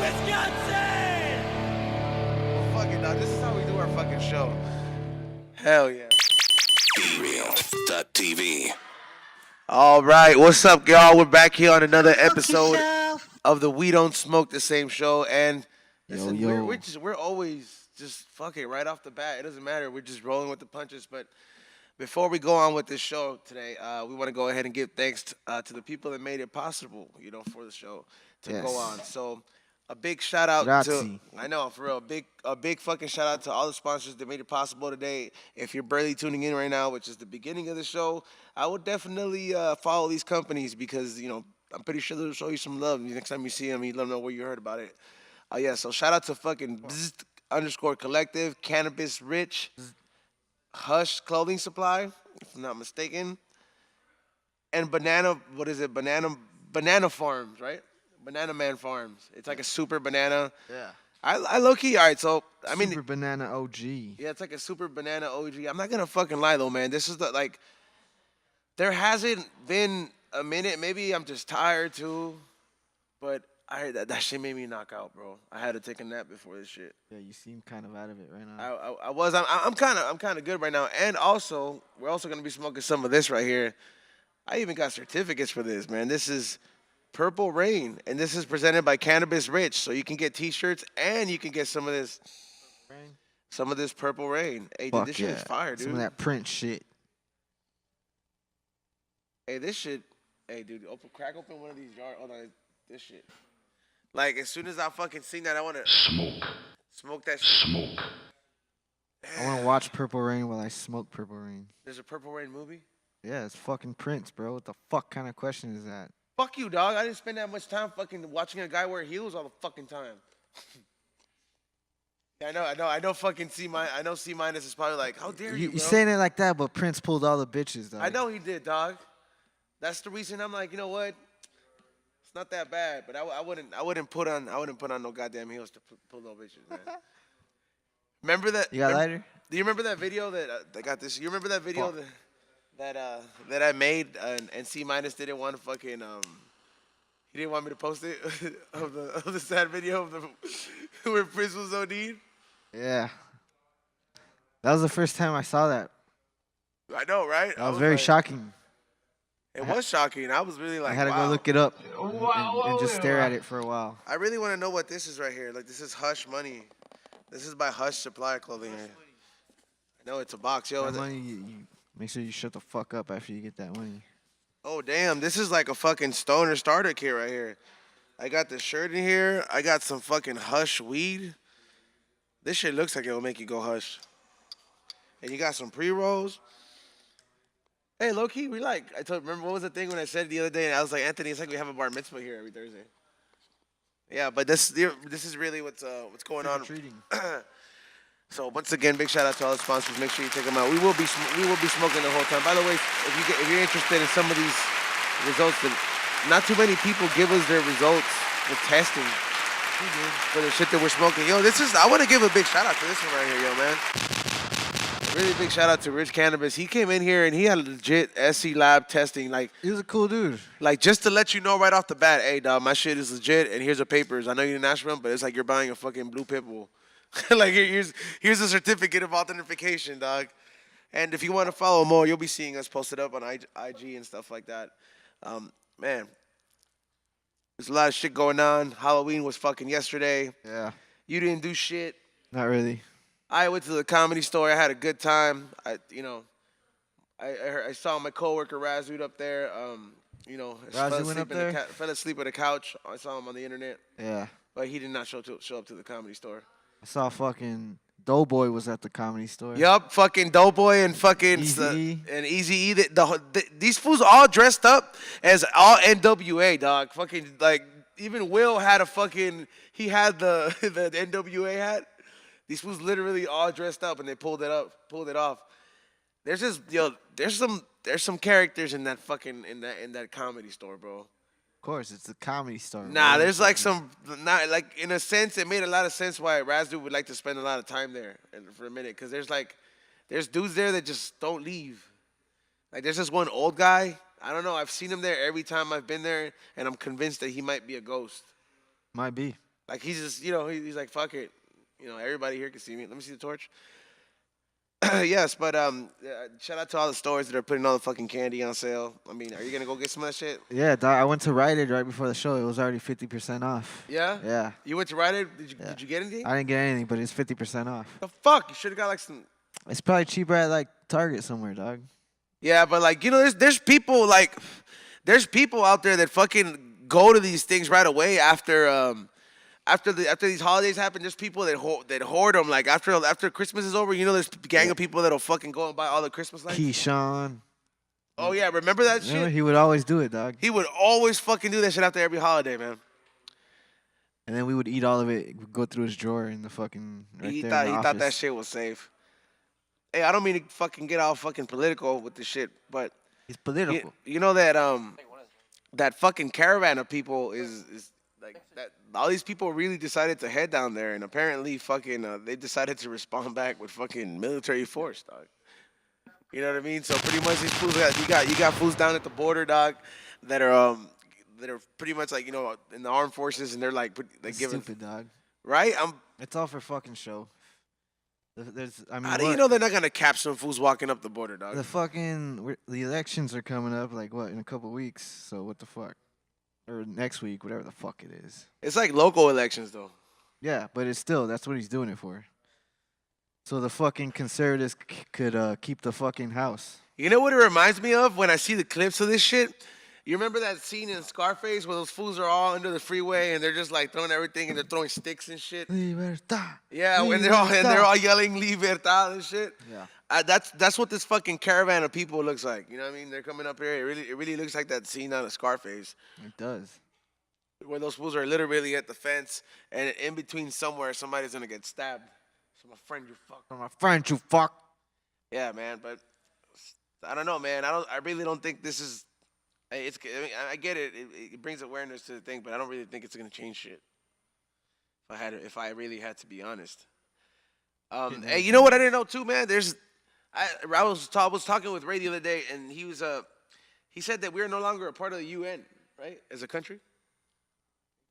Well, fuck it, dog. This is how we do our fucking show. Hell yeah. BeReal.tv. All right, what's up, y'all? We're back here on another episode of the We Don't Smoke the Same show, and listen, Yo. we're always just fuck it right off the bat. It doesn't matter. We're just rolling with the punches. But before we go on with this show today, we want to go ahead and give thanks to the people that made it possible, for the show to go on. So a big shout out Grazie. I know, for real, a big fucking shout out to all the sponsors that made it possible today. If you're barely tuning in right now, which is the beginning of the show, I would definitely follow these companies because, I'm pretty sure they'll show you some love. Next time you see them, you let them know where you heard about it. Yeah, so shout out to fucking _collective, Cannabis Rich, Hush Clothing Supply, if I'm not mistaken, and Banana Farms, right? Banana Man Farms. It's like a super banana. Yeah. I low key, all right, so, Super Banana OG. yeah, it's like a super banana OG. I'm not gonna fucking lie though, man. This is there hasn't been a minute. Maybe I'm just tired too, but that shit made me knock out, bro. I had to take a nap before this shit. Yeah, you seem kind of out of it right now. I'm kind of good right now, and also we're also gonna be smoking some of this right here. I even got certificates for this, man. This is Purple Rain, and this is presented by Cannabis Rich, so you can get T-shirts and you can get some of this Purple Rain. Hey, dude, this shit is fire, dude. Some of that print shit. Hey, this shit. Hey, dude, crack open one of these jars. Hold on, this shit. Like, as soon as I fucking seen that, I want to smoke that shit. Smoke. I want to watch Purple Rain while I smoke Purple Rain. There's a Purple Rain movie? Yeah, it's fucking Prince, bro. What the fuck kind of question is that? Fuck you, dog. I didn't spend that much time fucking watching a guy wear heels all the fucking time. Yeah, I know fucking I know C- is probably like, how dare you, bro? You saying it like that, but Prince pulled all the bitches, though. I know he did, dog. That's the reason I'm like, you know what? It's not that bad, but I wouldn't put on no goddamn heels to pull no bitches, man. Remember that? You got a lighter? Do you remember that video that I got this? You remember that video that I made and C- didn't want to fucking he didn't want me to post it of the sad video of the where Prince was OD'd? Yeah. That was the first time I saw that. I know, right? That was very shocking. It was shocking. I was really like, I had to wow. go look it up and just stare at it for a while. I really want to know what this is right here. Like, this is Hush Money. This is by Hush Supply Clothing. I know it's a box, yo. That money, you make sure you shut the fuck up after you get that money. Oh, damn. This is like a fucking stoner starter kit right here. I got the shirt in here. I got some fucking Hush weed. This shit looks like it will make you go Hush. And you got some pre-rolls. Hey, low-key, remember what was the thing when I said the other day? And I was like, Anthony, it's like we have a bar mitzvah here every Thursday. Yeah, but this is really what's going on. So once again, big shout out to all the sponsors. Make sure you check them out. We will be smoking the whole time. By the way, if you're interested in some of these results, that not too many people give us their results with testing for the shit that we're smoking. Yo, I want to give a big shout out to this one right here, yo, man. Really big shout out to Rich Cannabis. He came in here and he had a legit SC lab testing. Like, He was a cool dude. Like, just to let you know right off the bat, hey, dog, my shit is legit, and here's the papers. I know you didn't ask for them, but it's like you're buying a fucking blue pit bull. Like, here's a certificate of authentication, dog. And if you want to follow more, you'll be seeing us posted up on IG and stuff like that. Man, there's a lot of shit going on. Halloween was fucking yesterday. Yeah. You didn't do shit. Not really. I went to the Comedy Store. I had a good time. I saw my coworker Razud up there. Razud went up there? Fell asleep on the couch. I saw him on the internet. Yeah. But he did not show up to the Comedy Store. I saw fucking Doughboy was at the Comedy Store. Yup, fucking Doughboy and fucking Eazy-E. and Eazy-E. These fools all dressed up as all NWA, dog. Fucking, like, even Will had he had the NWA hat. These fools literally all dressed up and they pulled it off. There's some characters in that fucking in that Comedy Store, bro. Of course, it's a Comedy Store. Nah, bro. there's like in a sense, it made a lot of sense why Razdu would like to spend a lot of time there for a minute, because there's dudes there that just don't leave. Like, there's this one old guy. I don't know. I've seen him there every time I've been there, and I'm convinced that he might be a ghost. Might be. Like he's just, he's like, fuck it. Everybody here can see me. Let me see the torch. Yes, but shout out to all the stores that are putting all the fucking candy on sale. I mean, are you gonna go get some of that shit? Yeah, dog, I went to Rite Aid right before the show. It was already 50% off. Yeah. Yeah. You went to Rite Aid? Did you Yeah. did you get anything? I didn't get anything, but it's 50% off. The fuck? You should have got like some. It's probably cheaper at like Target somewhere, dog. Yeah, but like there's people there's people out there that fucking go to these things right away after these holidays happen. There's people that hoard them. Like after Christmas is over, there's a gang of people that'll fucking go and buy all the Christmas lights. Keyshawn. Oh yeah, remember that Remember, shit? he would always do it, dog. He would always fucking do that shit after every holiday, man. And then we would eat all of it, go through his drawer in the fucking He there thought in he the thought that office. shit was safe. Hey, I don't mean to fucking get all fucking political with this shit, but He's political. you know that fucking caravan of people is like that. All these people really decided to head down there, and apparently fucking they decided to respond back with fucking military force, dog. You know what I mean? So pretty much these fools you got fools down at the border, dog, that are pretty much like in the armed forces, and they're like It's giving stupid, dog. right. It's all for fucking show. I mean, How do you know they're not gonna cap some fools walking up the border, dog? the elections are coming up like what in a couple weeks. So what the fuck? Or next week, whatever the fuck it is. It's like local elections though. Yeah, but it's still that's what he's doing it for. So the fucking conservatives could keep the fucking house. You know what it reminds me of when I see the clips of this shit? You remember that scene in Scarface where those fools are all under the freeway and they're just like throwing everything and they're throwing sticks and shit? Libertad. Yeah, when they're all yelling "Libertad" and shit. Yeah. That's what this fucking caravan of people looks like. You know what I mean? They're coming up here. It really looks like that scene out of Scarface, It does. where those fools are literally at the fence and in between somewhere somebody's gonna get stabbed. So my friend, you fuck. My friend, you fuck. Yeah, man, but I don't know, man. I really don't think this is. I get it. It brings awareness to the thing, but I don't really think it's gonna change shit. If I really had to be honest. Hey, you know what I didn't know too, man? I was talking with Ray the other day, and he said that we're no longer a part of the UN, right? As a country.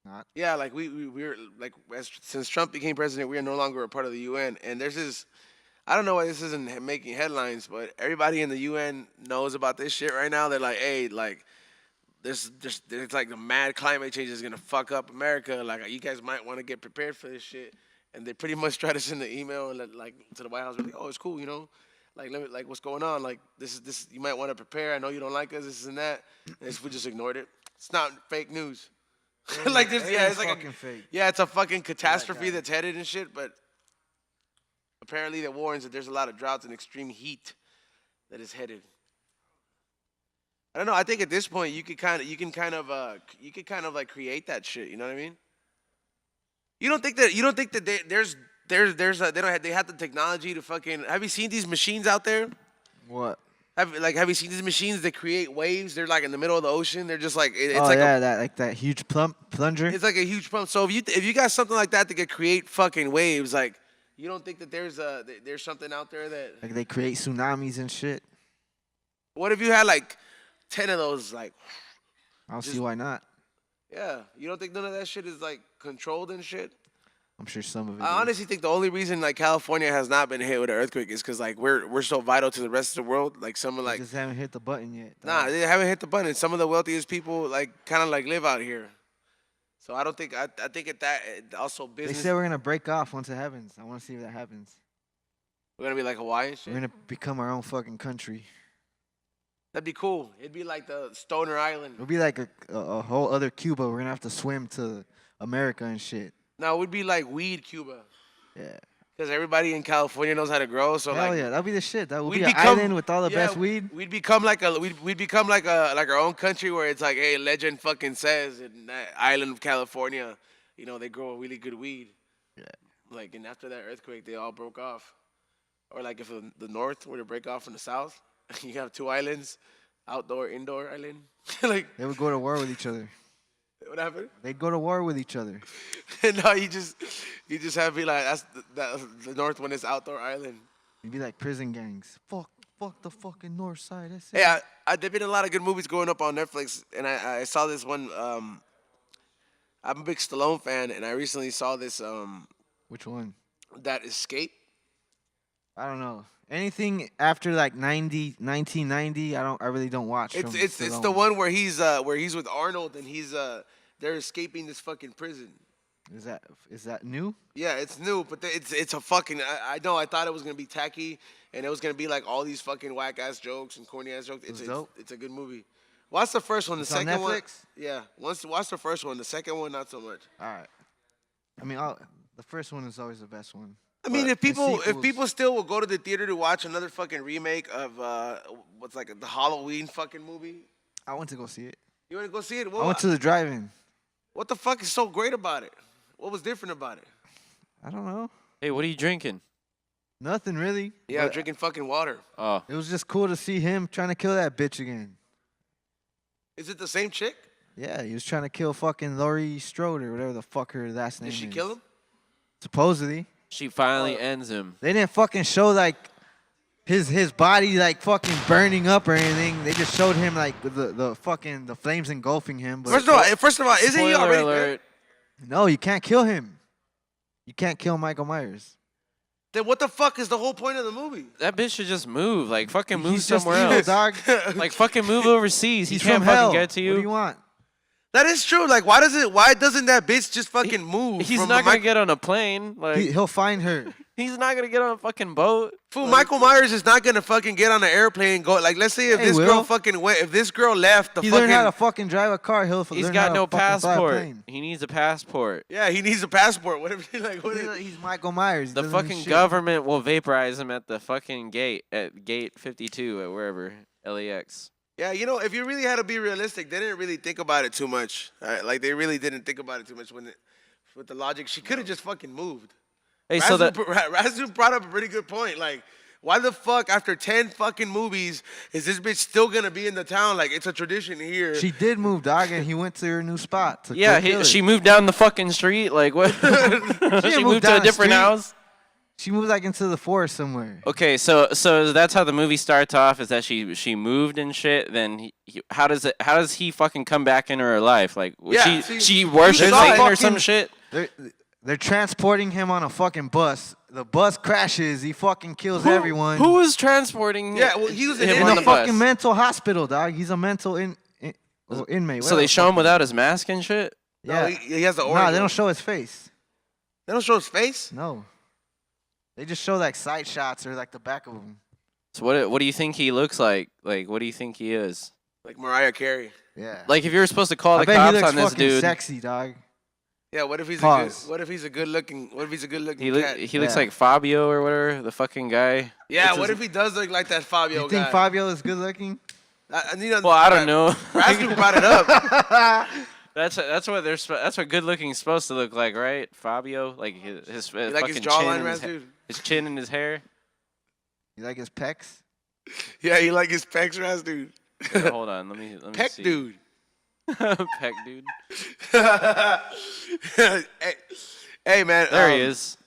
Not. Yeah, like we're like since Trump became president, we are no longer a part of the UN, and there's this. I don't know why this isn't making headlines, but everybody in the UN knows about this shit right now. They're like, hey, like, there's like the mad climate change is gonna fuck up America. Like, you guys might want to get prepared for this shit. And they pretty much try to send an email and like to the White House, like, oh, it's cool, like what's going on? Like this, you might want to prepare. I know you don't like us, this and that. And we just ignored it. It's not fake news. Like this, yeah, it's like fucking fake. yeah, it's a fucking catastrophe that's headed and shit, but. Apparently, that warns that there's a lot of droughts and extreme heat that is headed. I don't know. I think at this point, you can kind of like create that shit. You know what I mean? You don't think that they have the technology to fucking. Have you seen these machines out there? What? Have you seen these machines that create waves? They're like in the middle of the ocean. They're just like it's Oh like yeah, that huge plunger. it's like a huge pump. So if you got something like that could create fucking waves, like. You don't think that there's something out there that Like they create tsunamis and shit. What if you had like 10 of those? Like, I don't see why not. yeah, you don't think none of that shit is like controlled and shit? I'm sure some of it. I is. honestly think the only reason like California has not been hit with an earthquake is because like we're so vital to the rest of the world. Like some of They like just haven't hit the button yet. nah, dog. they haven't hit the button. Some of the wealthiest people like kind of like live out here. So I don't think I think that also They business. said we're gonna break off once it happens. I want to see if that happens. We're gonna be like Hawaii and shit. We're gonna become our own fucking country. That'd be cool. It'd be like the Stoner Island. It'll be like a whole other Cuba. We're gonna have to swim to America and shit. No, it would be like weed Cuba. Yeah. Because everybody in California knows how to grow. So Hell like, yeah, that'll be the shit. That would we'd be an become- island with all the yeah, best weed. We'd become like our own country where it's like, hey, legend fucking says in that island of California, they grow really good weed. Yeah. Like, and after that earthquake, they all broke off. Or like if the north were to break off from the south, you have two islands, outdoor, indoor island. Like, They would go to war with each other. what happened? They'd go to war with each other. No, you just have to be like, the north one is outdoor island. It'd be like prison gangs. Fuck the fucking north side. That's it. Hey, there've been a lot of good movies going up on Netflix, and I saw this one. I'm a big Stallone fan, and I recently saw this Which one? that Escape. I don't know. Anything after like 1990, I really don't watch. It's from it's it's the Stallone. one where he's with Arnold and they're escaping this fucking prison. Is that new? Yeah, it's new, but it's a fucking. I know. I thought it was gonna be tacky, and it was gonna be like all these fucking whack ass jokes and corny ass jokes. It's dope. It's a good movie. Watch the first one. The It's on second one, Netflix? yeah. Watch the first one. The second one, not so much. All right. I mean, the first one is always the best one. I mean, But the if sequels- people still will go to the theater to watch another fucking remake of what's like the Halloween fucking movie, I went to go see it. you wanna go see it? I went to the drive-in. What the fuck is so great about it? What was different about it? I don't know. Hey, what are you drinking? Nothing really. Yeah, but drinking fucking water. Oh, It was just cool to see him trying to kill that bitch again. Is it the same chick? Yeah, he was trying to kill fucking Laurie Strode or whatever the fuck her last name Did is. she kill him? Supposedly. she finally ends him. They didn't fucking show like his body like fucking burning up or anything. They just showed him like the fucking the flames engulfing him. But First of all, isn't he Spoiler already alert. dead? no, you can't kill him. You can't kill Michael Myers. Then what the fuck is the whole point of the movie? That bitch should just move. Like, fucking move He's just somewhere evil, else. dog. Like, fucking move overseas. He He's can't from fucking hell. get to you. What do you want? That is true. Like, why doesn't that bitch just fucking move? He's from not a gonna mic- get on a plane. Like, He'll find her. he's not gonna get on a fucking boat. Fool, Michael Myers is not gonna fucking get on an airplane and go. Like, let's say if Hey, this Will. girl fucking went, if this girl left the He fucking. learned how to fucking drive a car. He'll He's learn got how no to fucking fly a passport. plane. He needs a passport. Yeah, he needs a passport. What if what if, He's Michael Myers. He The doesn't need fucking shit. government will vaporize him at the fucking gate, at gate 52 at wherever, LAX. Yeah, you know, if you really had to be realistic, they didn't really think about it too much. Like they really didn't think about it too much with the logic. She could have just fucking moved. Hey, so that Razu brought up a pretty good point. Like, why the fuck after 10 fucking movies is this bitch still gonna be in the town? Like, it's a tradition here. She did move, dog, and he went to her new spot. To yeah, go kill her. she moved down the fucking street. Like what? she moved moved to down a the different street. house. She moved like into the forest somewhere. Okay, so that's how the movie starts off. Is that she moved and shit. Then how does he fucking come back into her life? Like Yeah, she worships There's no Satan or some fucking- shit. They're transporting him on a fucking bus. The bus crashes. He fucking kills everyone. Who was transporting? Yeah, well, he was him in on in the a bus? fucking mental hospital, dog? He's a mental inmate. So they show him without his mask and shit. Yeah. No, he has the Nah, organ. they don't show his face. They don't show his face. No. They just show like side shots or like the back of him. So what do you think he looks like? Like what do you think he is? Like Mariah Carey. Yeah. Like if you were supposed to call I the bet he cops looks on this fucking dude, sexy, dog. Yeah, what if he's Pause. what if he's a good looking cat? he looks Yeah. like Fabio or whatever, the fucking guy. Yeah, It's what his- if he does look like that Fabio You think guy? Fabio is good looking? You know, Well, I don't know. Razu brought it up. That's what good looking is supposed to look like, right? Fabio, like his You like fucking his chin jawline, and Razu? his chin and his hair. You like his pecs? Yeah, you like his pecs, Razu? Wait, hold on, let me Peck see. dude. Peck dude. hey, man. There he is.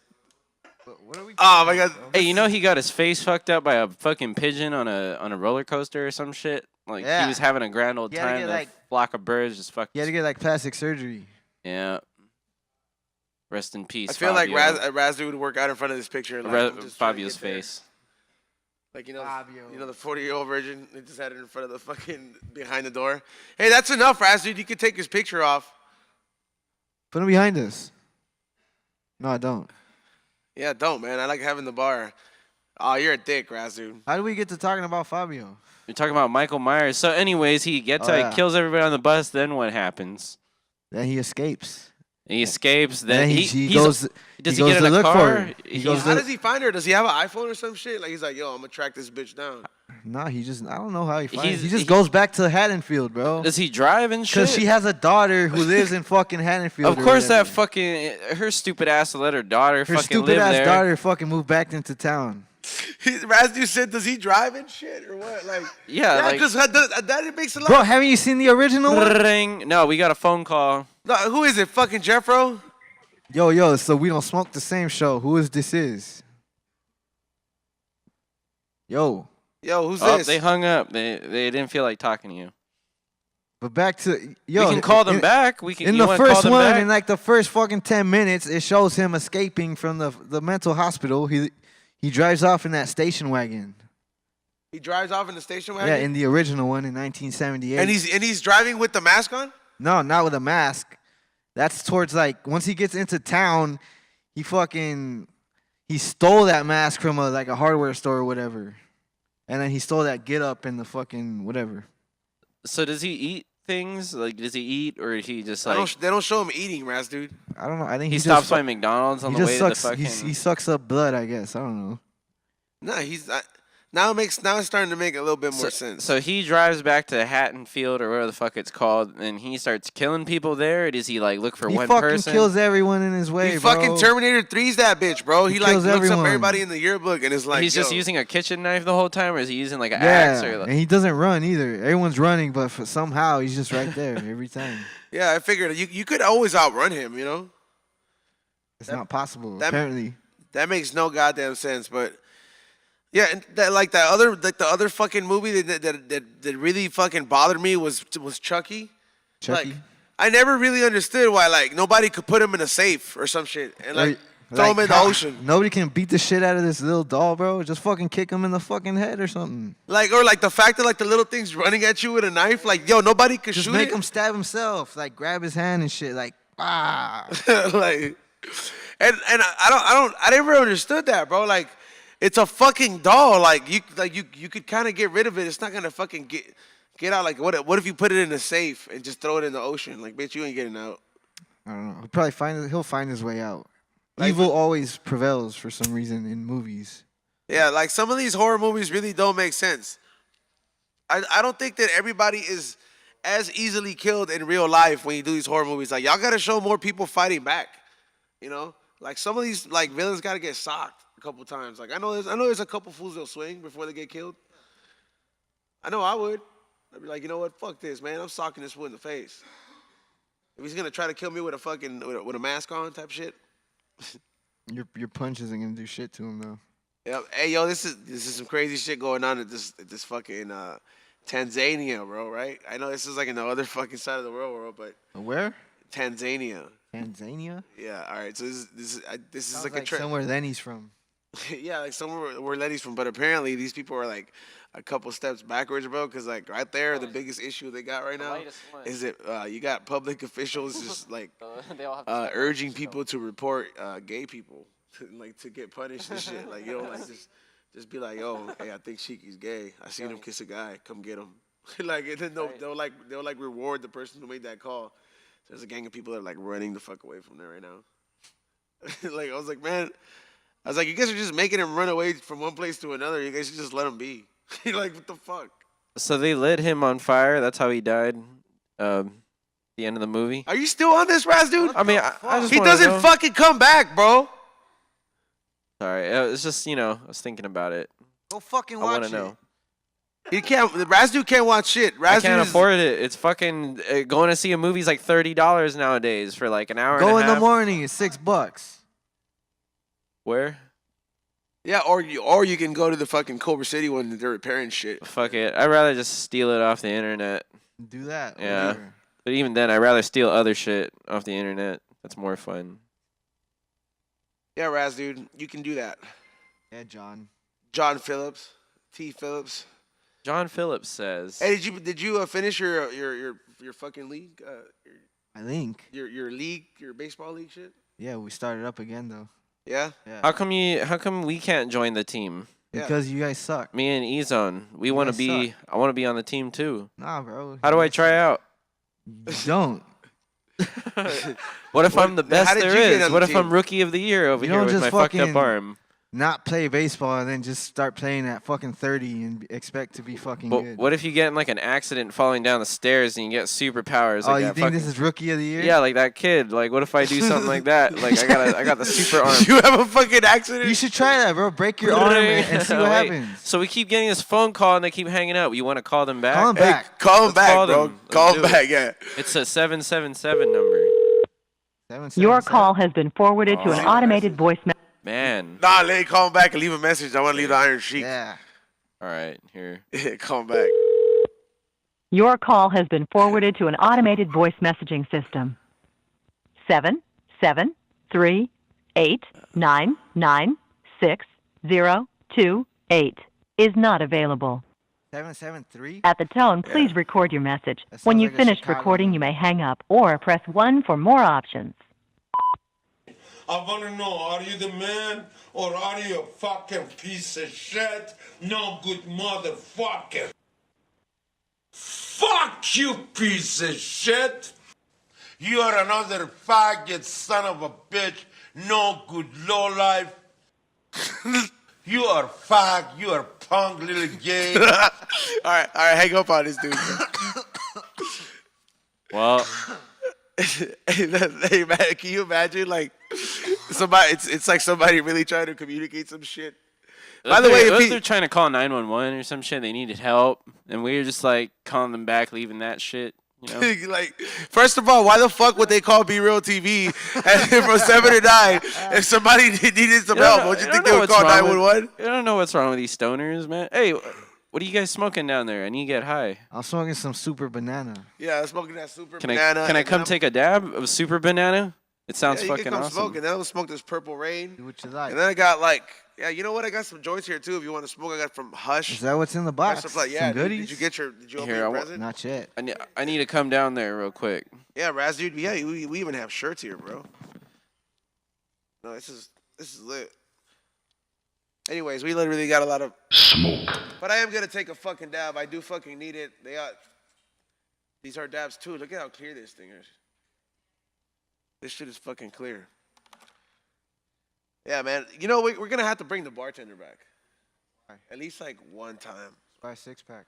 What are we? Oh my God. Hey, you know he got his face fucked up by a fucking pigeon on a roller coaster or some shit. Like Yeah. he was having a grand old He had to time. get, The like- flock of birds just fucking. You had to get like plastic surgery. Yeah. Rest in peace. I feel Fabio. like Razu would work out in front of this picture. And, like, just try to Fabio's get there. face. Like, Fabio. you know the 40-year-old virgin. They just had it in front of the fucking behind the door. Hey, that's enough, Razu. You can take his picture off. Put him behind us. No, I don't. Yeah, don't, man. I like having the bar. Oh, you're a dick, Razu. How do we get to talking about Fabio? You're talking about Michael Myers. So, anyways, he gets Oh, yeah. kills everybody on the bus. Then what happens? Then he escapes. He escapes. Then Then he he's- goes. Does he he goes get in to a look car? for her. He He's- goes How to- does he find her? Does he have an iPhone or some shit? Like, he's like, yo, I'm going to track this bitch down. Nah, he just. I don't know how he finds. He's- He just he- goes back to Haddonfield, bro. Does he drive and shit? Because she has a daughter who lives in fucking Haddonfield. Of or course, that whatever. fucking her stupid ass let her daughter Her fucking stupid live ass there. daughter fucking moved back into town. Razu said, does he drive and shit or what? Like, Yeah, like- because that makes a lot. Bro, haven't you seen the original one? Ring. No, we got a phone call. No, who is it? Fucking Jeffro? Yo, so we don't smoke the same show. Who is this? Yo, Yo, who's Oh, this? they hung up. They didn't feel like talking to you. But back to we can call them back. We can. In you the wanna call first them one, back? in like the first fucking 10 minutes, it shows him escaping from the mental hospital. He drives off in that station wagon. He drives off in the station wagon. Yeah, in the original one in 1978. And he's driving with the mask on. No, not with a mask. That's towards like once he gets into town, he stole that mask from a hardware store or whatever, and then he stole that get up in the fucking whatever. So does he eat things? Like, does he eat, or he just They like don't show him eating, Raz, dude. I don't know. I think he he stops just by McDonald's on he the way just to the sucks. fucking? He sucks up blood, I guess. I don't know. No, now it's starting to make a little bit more sense. So he drives back to Haddonfield or whatever the fuck it's called, and he starts killing people there. Or does he like look for He one fucking person? kills everyone in his way, He bro. fucking Terminator 3's that bitch, bro. He like kills looks up everyone. everybody in the yearbook and is like, He's just yo. using a kitchen knife the whole time, or is he using like an Yeah, axe? Or and like, he doesn't run either. Everyone's running, but somehow he's just right there every time. Yeah, I figured you could always outrun him, you know? It's not possible, that- apparently. That makes no goddamn sense, but yeah, and the other fucking movie that really fucking bothered me was Chucky. Chucky. Like, I never really understood why like nobody could put him in a safe or some shit and like throw him in the ocean. Nobody can beat the shit out of this little doll, bro. Just fucking kick him in the fucking head or something. Like or like the fact that like the little thing's running at you with a knife, like yo, nobody could Just shoot make it. him stab himself. Like grab his hand and shit. Like like, and I never understood that, bro. Like, it's a fucking doll. Like you could kind of get rid of it. It's not gonna fucking get out. Like what if you put it in a safe and just throw it in the ocean? Like, bitch, you ain't getting out. I don't know. He'll find his way out. Like, Evil always prevails for some reason in movies. Yeah, like some of these horror movies really don't make sense. I don't think that everybody is as easily killed in real life when you do these horror movies. Like y'all gotta show more people fighting back. You know, like some of these like villains gotta get socked a couple times. Like I know there's a couple fools that'll swing before they get killed. I know I would. I'd be like, you know what? Fuck this, man. I'm socking this fool in the face. If he's gonna try to kill me with a fucking with a mask on type shit. Your punch isn't gonna do shit to him though. Yeah. Hey, yo, this is some crazy shit going on at this fucking Tanzania, bro. Right? I know this is like in the other fucking side of the world, but Where? Tanzania. Tanzania? Yeah. All right. So this is Sounds like a trip. somewhere Lenny's from. Yeah, like somewhere where Letty's from. But apparently these people are like a couple steps backwards, bro. Because like right there, the biggest issue they got right now is that you got public officials just like urging people to report gay people, to get punished and shit. Like yo, like just be like, yo, hey, I think Sheiky's gay. I seen him kiss a guy. Come get him. Like and then they'll reward the person who made that call. So there's a gang of people that are like running the fuck away from there right now. Like I was like, man. I was like, you guys are just making him run away from one place to another. You guys should just let him be. Like, what the fuck? So they lit him on fire. That's how he died. The end of the movie. Are you still on this, Raz, dude? I mean, I just he wanna doesn't know. fucking come back, bro. Sorry, it's just I was thinking about it. Go fucking I watch want it. to know. He can't. Raz dude can't watch shit. I can't afford it. It's fucking going to see a movie's like $30 nowadays for like an hour. Go and a in half. the morning. It's $6. Where? Yeah, or you can go to the fucking Culver City one that they're repairing shit. Fuck it. I'd rather just steal it off the internet. Do that. Yeah. Whatever. But even then, I'd rather steal other shit off the internet. That's more fun. Yeah, Raz dude, you can do that. Yeah, John. John Phillips, T. Phillips. John Phillips says. Hey, did you finish your fucking league? I think. Your league, your baseball league shit? Yeah, we started up again though. Yeah. Yeah. How come we can't join the team? Yeah. Because you guys suck. Me and Ezone, we want to guys be. suck. I want to be on the team too. Nah, bro. How do I try out? You don't. What if I'm the how best did there you get is? on What the if I'm team? rookie of the year over You here don't with just my fucked up fucking- arm? Not play baseball and then just start playing at fucking 30 and expect to be fucking But good. what if you get in like an accident falling down the stairs and you get superpowers? Oh, Like you that think this fucking- is rookie of the year? Yeah, like that kid. Like, what if I do something like that? Like, I got the super arm. You have a fucking accident? You should try that, bro. Break your arm and see what Wait, happens. So we keep getting this phone call and they keep hanging up. You want to call them back? Call 'em Hey, back. call him Let's back, call bro. them. Call Let's him do it. back, yeah. It's a 777 number. Your call has been forwarded to an automated voicemail. Man. Nah, let me call him back and leave a message. I want to leave the Iron Sheik. Yeah. All right, here. Call him back. Your call has been forwarded to an automated voice messaging system. 773-899-6028 is not available. 773? At the tone, please record your message. That sounds When you've like a finished Chicago recording, name. you may hang up or press 1 for more options. I want to know, are you the man or are you a fucking piece of shit? No good motherfucker. Fuck you, piece of shit. You are another faggot son of a bitch. No good lowlife. You are fag. You are punk little gay. All right, hang up on this dude. Well, Hey man, can you imagine like somebody? It's like somebody really trying to communicate some shit. By the way, if they're trying to call 911 or some shit, they needed help, and we were just like calling them back, leaving that shit. You know? like, first of all, why the fuck would they call Be Real TV from 7 to 9 if somebody needed some help? Would you think they would call 911? I don't know what's wrong with these stoners, man. Hey, what are you guys smoking down there? I need to get high. I'm smoking some super banana. Yeah, I'm smoking that super Can banana. I come take a dab of super banana? It sounds you fucking can come awesome. smoke, and then I'll smoke this Purple Rain. Do what you like. And then I got like, yeah, you know what? I got some joints here too. If you want to smoke, I got from Hush. Is that what's in the Got box? stuff like, yeah, some dude, goodies? Did you open Here, your I want- present? Not yet. I need to come down there real quick. Yeah, Raz, dude. Yeah, we even have shirts here, bro. No, this is lit. Anyways, we literally got a lot of Smoke. But I am gonna take a fucking dab. I do fucking need it. These are dabs too. Look at how clear this thing is. This shit is fucking clear. Yeah, man. You know, we're gonna have to bring the bartender back. At least like one time. Buy a 6-pack.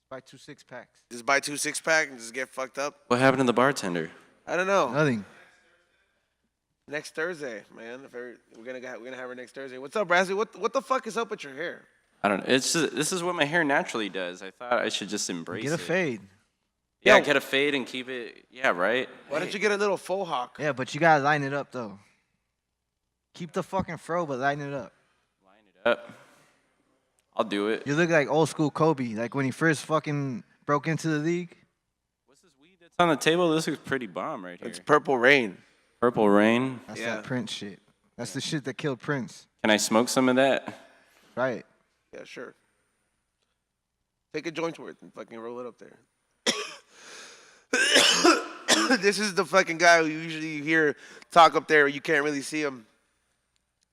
Buy 2 6-packs. Just buy 2 6-pack and just get fucked up. What happened to the bartender? I don't know. Nothing. Next Thursday, man. We're gonna have her next Thursday. What's up, Brazzy? What the fuck is up with your hair? I don't know. It's just, this is what my hair naturally does. I thought I should just embrace it. Get a fade. Yeah, Yo. get a fade and keep it. Yeah, right. Why don't you get a little faux hawk? Yeah, but you gotta line it up though. Keep the fucking fro, but line it up. Line it up. I'll do it. You look like old school Kobe, like when he first fucking broke into the league. What's this weed that's on the table? This looks pretty bomb right here. It's Purple Rain. Purple Rain. That's Yeah. that Prince shit. That's the shit that killed Prince. Can I smoke some of that? Right. Yeah, sure. Take a joint worth and fucking roll it up there. This is the fucking guy who usually you hear talk up there. You can't really see him.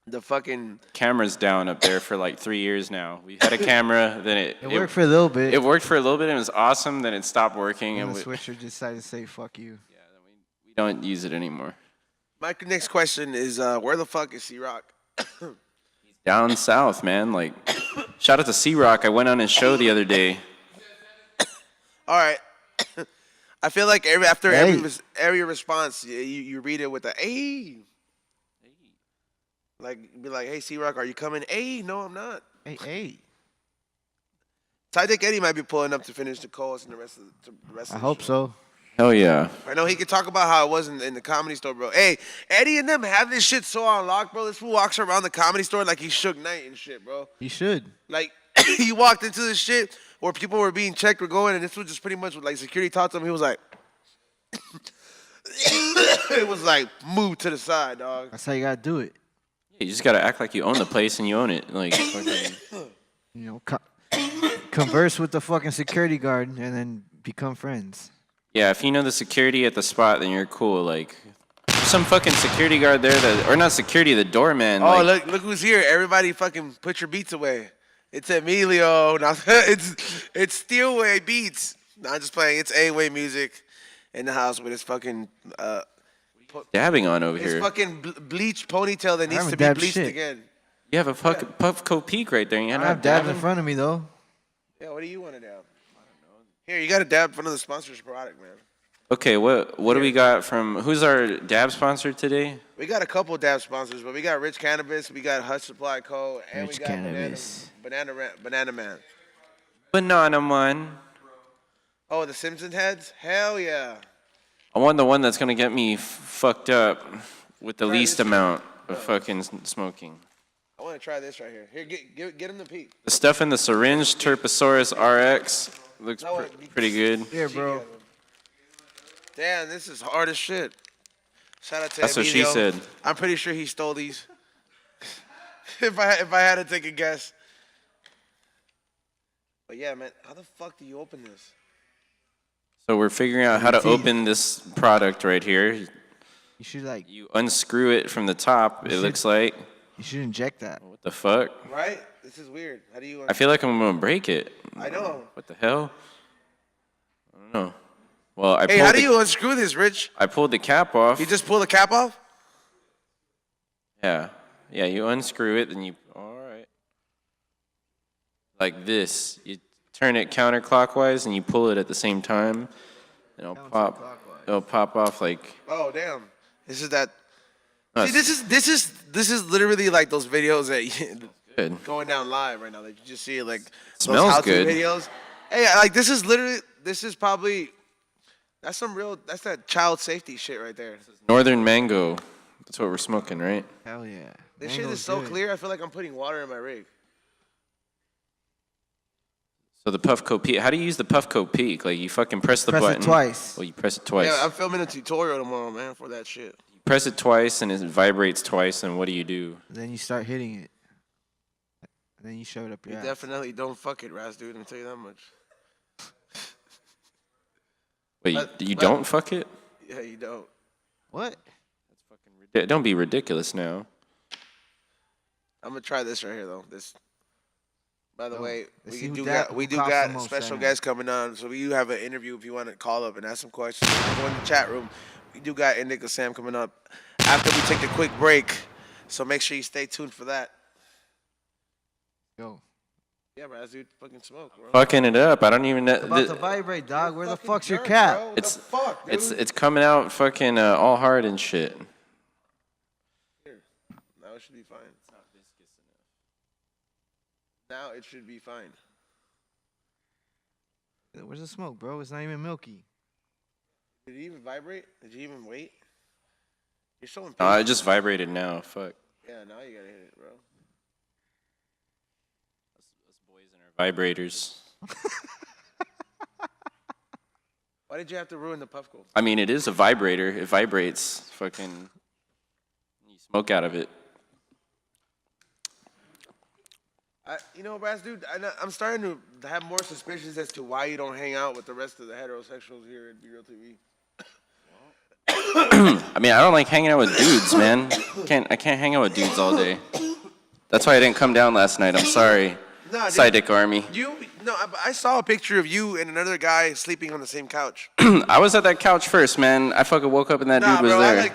The fucking Camera's down up there for like 3 years now. We had a camera, then It worked for a little bit. It worked for a little bit and it was awesome. Then it stopped working, and and the we switcher decided to say fuck you. don't use it anymore. my next question is where the fuck is C-Rock? Down south, man. Like, shout out to C-Rock. I went on his show the other day. All right. I feel like after Hey. every response, you read it with a "Hey." Like be like, "Hey, C-Rock, are you coming?" "Hey, no, I'm not." Hey. Ty Dick Eddie might be pulling up to finish the calls and the rest of I the hope show. so. Hell yeah. I know he could talk about how it was in the Comedy Store, bro. Hey, Eddie and them have this shit so on lock, bro. This fool walks around the Comedy Store like he's Suge Knight and shit, bro. You should. Like, he walked into this shit where people were being checked or going, and this was just pretty much like security talked to him. He was like, it was like, move to the side, dog. That's how you gotta do it. You just gotta act like you own the place and you own it. Like, fucking- You know, converse with the fucking security guard and then become friends. yeah, if you know the security at the spot, then you're cool. Like, there's some fucking security guard there that, or not security, the doorman. Oh, like, look who's here. Everybody fucking put your beats away. It's Emilio. Now, it's Steelway Beats. No, I'm just playing. It's A-Way music in the house with his fucking dabbing on over his here. fucking bleached ponytail that needs haven't to be dabbed bleached shit. again. You have a fucking Puffco Peak right there. You I know, don't have dabs in front of me though. Yeah, what do you want to dab? I don't know. Here, you got to dab in front of the sponsor's product, man. Okay, what do we got from, who's our dab sponsor today? We got a couple dab sponsors, but we got Rich Cannabis, we got Hush Supply Co., and Rich we got Cannabis. Banana Man. Banana Man. Oh, the Simpson heads? Hell yeah. I want the one that's gonna get me fucked up with the Right, least this- amount of fucking smoking. I want want to try this right here. Here, get him the peek. The stuff in the syringe, Terposaurus RX, looks pretty good. Yeah, bro. Damn, this is hard as shit. Shout out to That's what she Emilio. said. I'm pretty sure he stole these. if I had to take a guess. But yeah, man, how the fuck do you open this? So we're figuring out how to open this product right here. You should like. You unscrew it from the top, it looks like. You should inject that. What the fuck? Right? This is weird. How do you? I feel like I'm gonna break it. I know. What the hell? I don't know. Well, Hey, how do you unscrew this, Rich? I pulled the cap off. You just pull the cap off? Yeah. Yeah, you unscrew it, then you... All right. Like this. You turn it counterclockwise, and you pull it at the same time. And it'll pop off like... Oh, damn. This is that... Oh, See, this is literally like those videos that good. going down live right now. That you just see like Smells those how-to good. videos. Hey, like this is probably that's that child safety shit right there. Northern mango. That's what we're smoking, right? Hell yeah. This shit is so clear. I feel like I'm putting water in my rig. So the Puffco Peak. How do you use the Puffco Peak? Like you fucking press the button. Press it twice. Well, you press it twice. Yeah, I'm filming a tutorial tomorrow, man, for that shit. You press it twice, and it vibrates twice, and what do you do? Then you start hitting it. And then you shove it up your You ass. definitely don't fuck it, Raz, dude. I'm gonna tell you that much. Wait, you don't fuck it? Yeah, you don't. What? Don't be ridiculous now. I'm gonna try this right here though. This. By the way, let's we see who do that- got we who do coughs got the most special right now. guests coming on, so we do have an interview if you want to call up and ask some questions. Go in the chat room. We do got Indika Sam coming up after we take a quick break, so make sure you stay tuned for that. Go. Yeah, Raz, dude, fucking smoke, bro. Fucking it up. I don't even know. About to vibrate, dog. Where the Fucking fuck's your jerk, cap? bro. It's- the fuck, dude? It's coming out fucking all hard and shit. Here. Now it should be fine. It's not viscous enough. Now it should be fine. Where's the smoke, bro? It's not even milky. Did it even vibrate? Did you even wait? You're so impatient. I just vibrated now. Fuck. Yeah, now you gotta hit it, bro. Us boys and our vibrators. Why did you have to ruin the Puffco? I mean, it is a vibrator. It vibrates. Fucking. You smoke out of it. You know, Raz, dude, I'm starting to have more suspicions as to why you don't hang out with the rest of the heterosexuals here at B-Real TV. I mean, I don't like hanging out with dudes, man. I can't hang out with dudes all day. That's why I didn't come down last night. I'm sorry. No, dude, Side Dick Army. I saw a picture of you and another guy sleeping on the same couch. I was at that couch first, man. I fucking woke up and that dude was bro, there.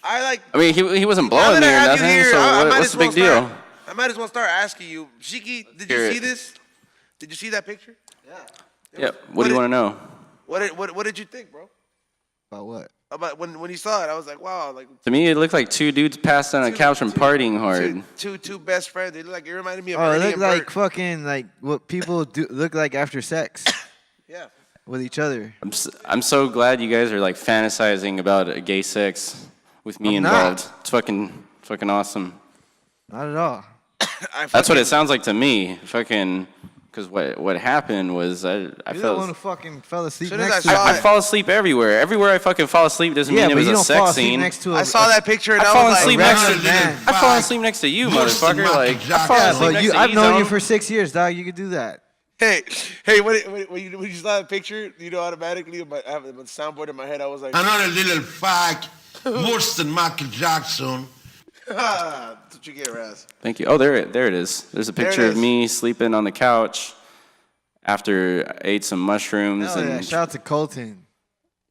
I mean, he wasn't now blowing that me I or have you nothing, here, so I might what's as the well big deal? I might as well start asking you, Sheiky, did you Hear see it. this? Did you see that picture? Yeah, what do you want to know? What did you think, bro? About what? About when you saw it, I was like, wow, like To me, it looked like two dudes passed on a couch and partying hard. two best friends. They look like it reminded me of Oh, it Ernie looked and like Bert. fucking like what people do look like after sex Yeah. with each other. I'm so glad you guys are like fantasizing about a gay sex with me I'm not. involved. It's fucking awesome. Not at all. That's what it sounds like to me. Fucking, because what happened was I You're the one who felt fucking fell asleep Soon as next I to saw it. I fall asleep everywhere. Everywhere I fucking fall asleep doesn't Yeah, mean it but was you a don't fall sex asleep scene. next to a. I saw that picture and I I fall was asleep like, next regular to man. I fall asleep next to you, Worse than motherfucker. Michael Like I Jackson. fall Yeah, asleep but next you, to I've known you E-Zone. for 6 years, dog. You could do that. hey, when you saw that picture, you know, automatically, I have the soundboard in my head. I was like, Another little fag, worse than Michael Jackson. that's what you get, Raz. Thank you. Oh, there it is. There's a There it picture of is. me sleeping on the couch after I ate some mushrooms Hell yeah. and Shout out to Colton.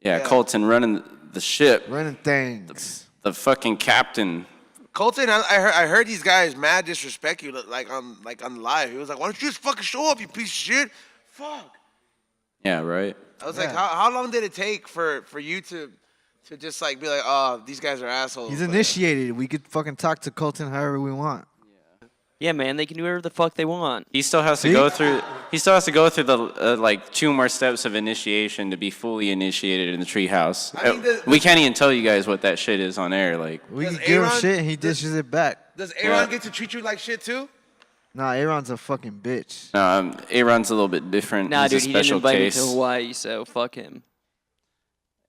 Yeah. Colton running the ship, Running things. the fucking captain. Colton, I heard these guys mad disrespect you like on live. He was like, why don't you just fucking show up, you piece of shit? Fuck. Yeah, right. I was like, Yeah. how long did it take for you to just like be like, oh, these guys are assholes? He's But- initiated. We could fucking talk to Colton however we want. Yeah, man, they can do whatever the fuck they want. He still has to go through. He still has to go through the like 2 more steps of initiation to be fully initiated in the treehouse. I mean, We can't even tell you guys what that shit is on air. Like, We Does can give him Aaron- shit and he dishes it back. Does Aaron get to treat you like shit too? Nah, Aaron's a fucking bitch. Aaron's a little bit different. Nah, He's dude, a he didn't special invite case. me to Hawaii, so fuck him.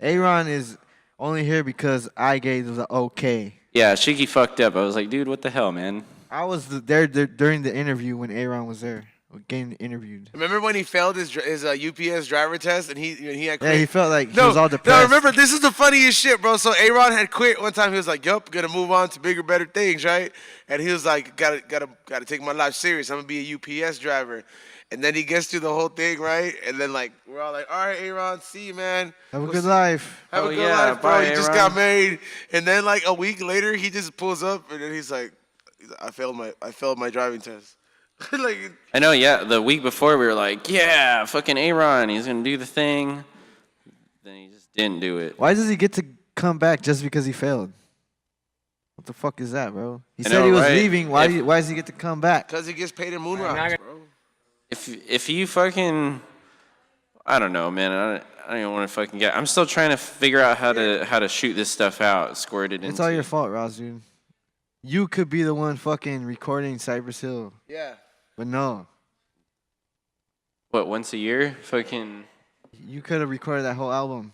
Aaron is only here because I gave the okay. Yeah, Sheiky fucked up. I was like, dude, what the hell, man? I was there during the interview when Aaron was there, getting interviewed. Remember when he failed his UPS driver test and he had quit? Yeah, he felt like he was all depressed. No, remember, this is the funniest shit, bro. So Aaron had quit one time. He was like, yup, gonna move on to bigger, better things, right? And he was like, gotta take my life serious. I'm gonna be a UPS driver. And then he gets through the whole thing, right? And then like we're all like, all right, Aaron, see you, man. Have a good life. Have a good life, bro. He just got married. And then like a week later, he just pulls up and then he's like, I failed my driving test. Like, I know, yeah. The week before, we were like, yeah, fucking Aaron, he's going to do the thing. Then he just didn't do it. Why does he get to come back just because he failed? What the fuck is that, bro? He I said know, he was right? leaving. Why does he get to come back? because he gets paid in moon rocks, bro. If you fucking, I don't know, man. I don't even want to fucking get. I'm still trying to figure out how to shoot this stuff out, squirt it in. It's all your fault, Ross, dude. You could be the one fucking recording Cypress Hill, Yeah. but no. What, once a year? Fucking You could have recorded that whole album.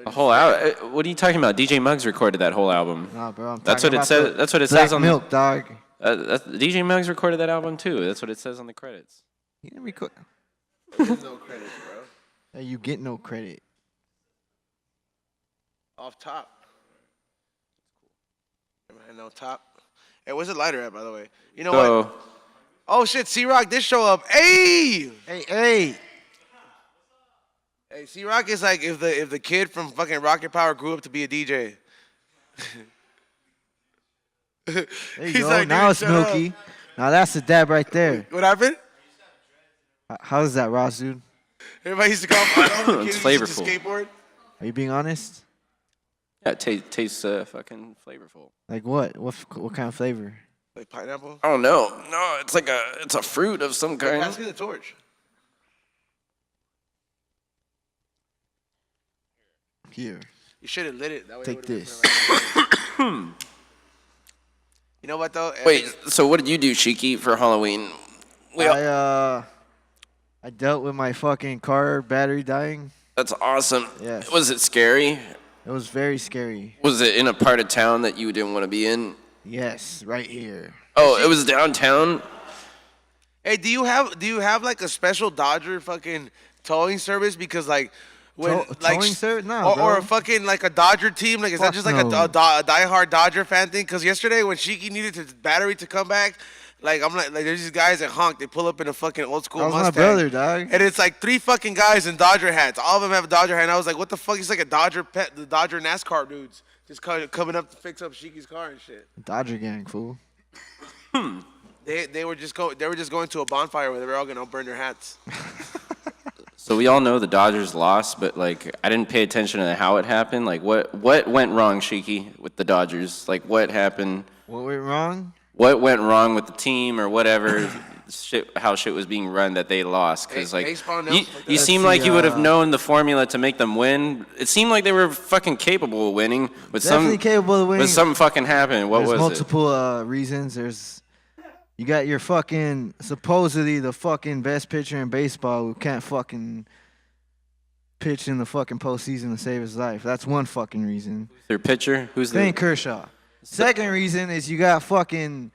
a whole album? What are you talking about? DJ Muggs recorded that whole album. Nah, bro. I'm That's talking what it about says. That's what it Black says on Milk, dog. DJ Muggs recorded that album too. That's what it says on the credits. He didn't record. No credit, bro. Hey, you get no credit. Off top. No top. Hey, where's the lighter at, by the way? You know what? Oh shit, C-Rock did show up. Hey! Hey. Hey, C-Rock is like if the kid from fucking Rocket Power grew up to be a DJ. There you He's go. like, Now dude, it's shut up. milky. Now that's the dab right there. What happened? How's that, Ross, dude? Everybody used to call him It's flavorful. flavorful. Skateboard. Are you being honest? Yeah, it tastes fucking flavorful. Like what? What kind of flavor? Like pineapple. Oh no, it's like it's a fruit of some Hey, kind. pass me the torch. Here. You should have lit it. That way it Take would've been this. right. You know what though? Wait, so what did you do, Sheiky, for Halloween? I dealt with my fucking car battery dying. That's awesome. Yes. Was it scary? It was very scary. Was it in a part of town that you didn't want to be in? Yes, right here. Oh, it was downtown? Hey, do you have like a special Dodger fucking towing service? Because like when like Towing service? No, or bro. a fucking like a Dodger team, like is that Fuck just like no. a diehard Dodger fan thing? Because yesterday when Sheiky needed his battery to come back, like I'm like there's these guys at honk, they pull up in a fucking old school That was my Mustang. brother, dog. And it's like 3 fucking guys in Dodger hats. All of them have a Dodger hat. And I was like, what the fuck? He's like a Dodger pet, the Dodger NASCAR dudes, just coming up to fix up Sheiky's car and shit. Dodger gang, fool. They were just going to a bonfire where they were all gonna burn their hats. So we all know the Dodgers lost, but like I didn't pay attention to how it happened. Like what went wrong, Sheiky, with the Dodgers? Like what happened? What went wrong? What went wrong with the team or whatever? How shit was being run that they lost? Because like baseball you, announcements like that. you seem Let's like see, you would have known the formula to make them win. It seemed like they were fucking capable of winning. But Definitely capable of winning. But something fucking happened. What There's was multiple reasons. You got your fucking supposedly the fucking best pitcher in baseball who can't fucking pitch in the fucking postseason to save his life. That's one fucking reason. it? Their pitcher? Who's Clayton the? Kershaw. Second reason is you got fucking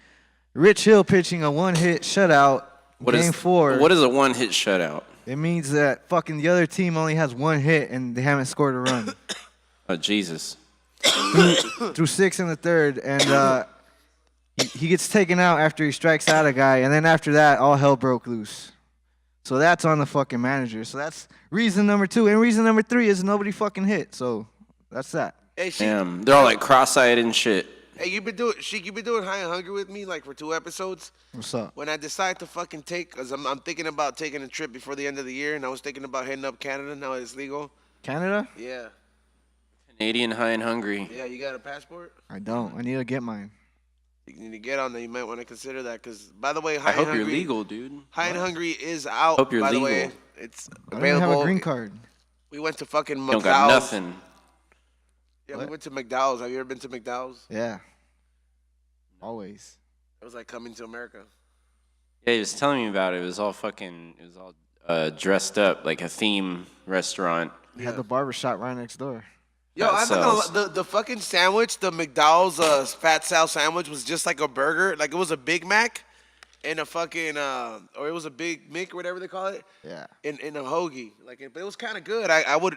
Rich Hill pitching a one-hit shutout game 4. What is a one-hit shutout? It means that fucking the other team only has 1 hit and they haven't scored a run Oh Jesus! through 6 in the third, and he gets taken out after he strikes out a guy, and then after that, all hell broke loose. So that's on the fucking manager. So that's reason number 2, and reason number 3 is nobody fucking hit. So that's that. Hey, Sheik, Damn, they're all like cross-eyed and shit. hey, you've been doing High and Hungry with me like for 2 episodes. What's up? When I decide to fucking cause I'm thinking about taking a trip before the end of the year, and I was thinking about heading up Canada. Now it's legal. Canada? Yeah. Canadian high and hungry. Yeah, you got a passport? I don't. I need to get mine. you need to get on there. You might want to consider that. Because, by the way, I hope you're legal, dude. High and Hungry is out. Hope you're by legal. the way, it's I don't even available. have a green card. We went to fucking You McDowell's. don't got nothing. Yeah, What? we went to McDowell's. Have you ever been to McDowell's? Yeah. Always. It was like Coming to America. Yeah, he was telling me about it. It was all dressed up like a theme restaurant. They had the barber shop right next door. Yo, Fat I'm not gonna Sal's. lie, the fucking sandwich, the McDowell's Fat Sal sandwich was just like a burger. Like it was a Big Mac and a fucking or it was a Big Mick or whatever they call it. Yeah. In a hoagie. Like but it was kind of good. I would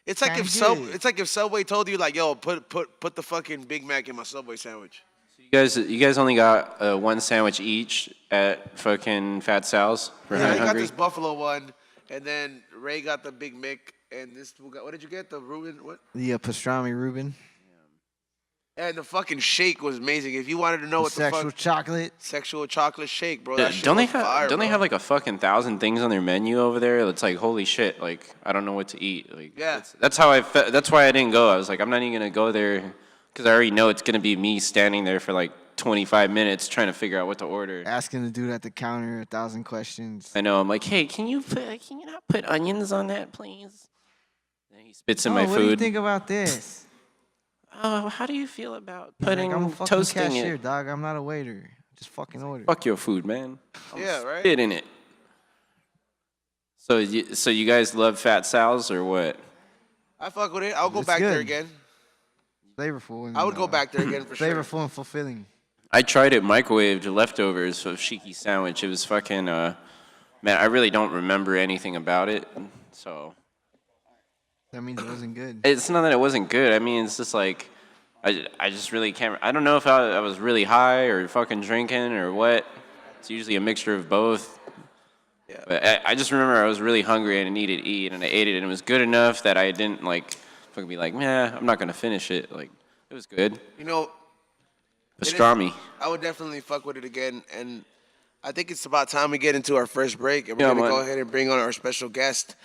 it's like Kinda if good. it's like if Subway told you like, yo, put the fucking Big Mac in my Subway sandwich. You guys only got one sandwich each at fucking Fat Sal's for Yeah, High I got Hungry. this buffalo one, and then Ray got the Big Mick, and this what did you get? The Reuben what? The pastrami Reuben. And the fucking shake was amazing. If you wanted to know what the Sexual fuck chocolate. sexual chocolate shake, bro. That shit Don't they was fire, don't they bro. have like a fucking 1,000 things on their menu over there? It's like holy shit! Like I don't know what to eat. Like Yeah. that's how that's why I didn't go. I was like I'm not even gonna go there because I already know it's gonna be me standing there for like 25 minutes trying to figure out what to order. Asking the dude at the counter 1,000 questions. I know. I'm like, hey, can you not put onions on that, please? And he spits in my What do you food. think about this? Oh, how do you feel about He's like, putting I'm a fucking toasting cashier, it? dog. I'm not a waiter. Just fucking order. Fuck your food, man. Yeah, right. Spit in it. So you guys love Fat Sal's or what? I fuck with it. I'll go It's back there good. again. Flavorful. And, I would go back there again for sure. Flavorful and fulfilling. I tried it microwaved leftovers of Sheiky sandwich. It was fucking man. I really don't remember anything about it. So That means it wasn't good. it's not that it wasn't good. I mean, it's just like I just really can't. I don't know if I was really high or fucking drinking or what. It's usually a mixture of both. Yeah. But I just remember I was really hungry and I needed to eat, and I ate it, and it was good enough that I didn't like fucking be like, man, I'm not gonna finish it. Like it was good. You know, Pastrami. I would definitely fuck with it again, and I think it's about time we get into our first break, and we're Yeah, gonna go man. ahead and bring on our special guest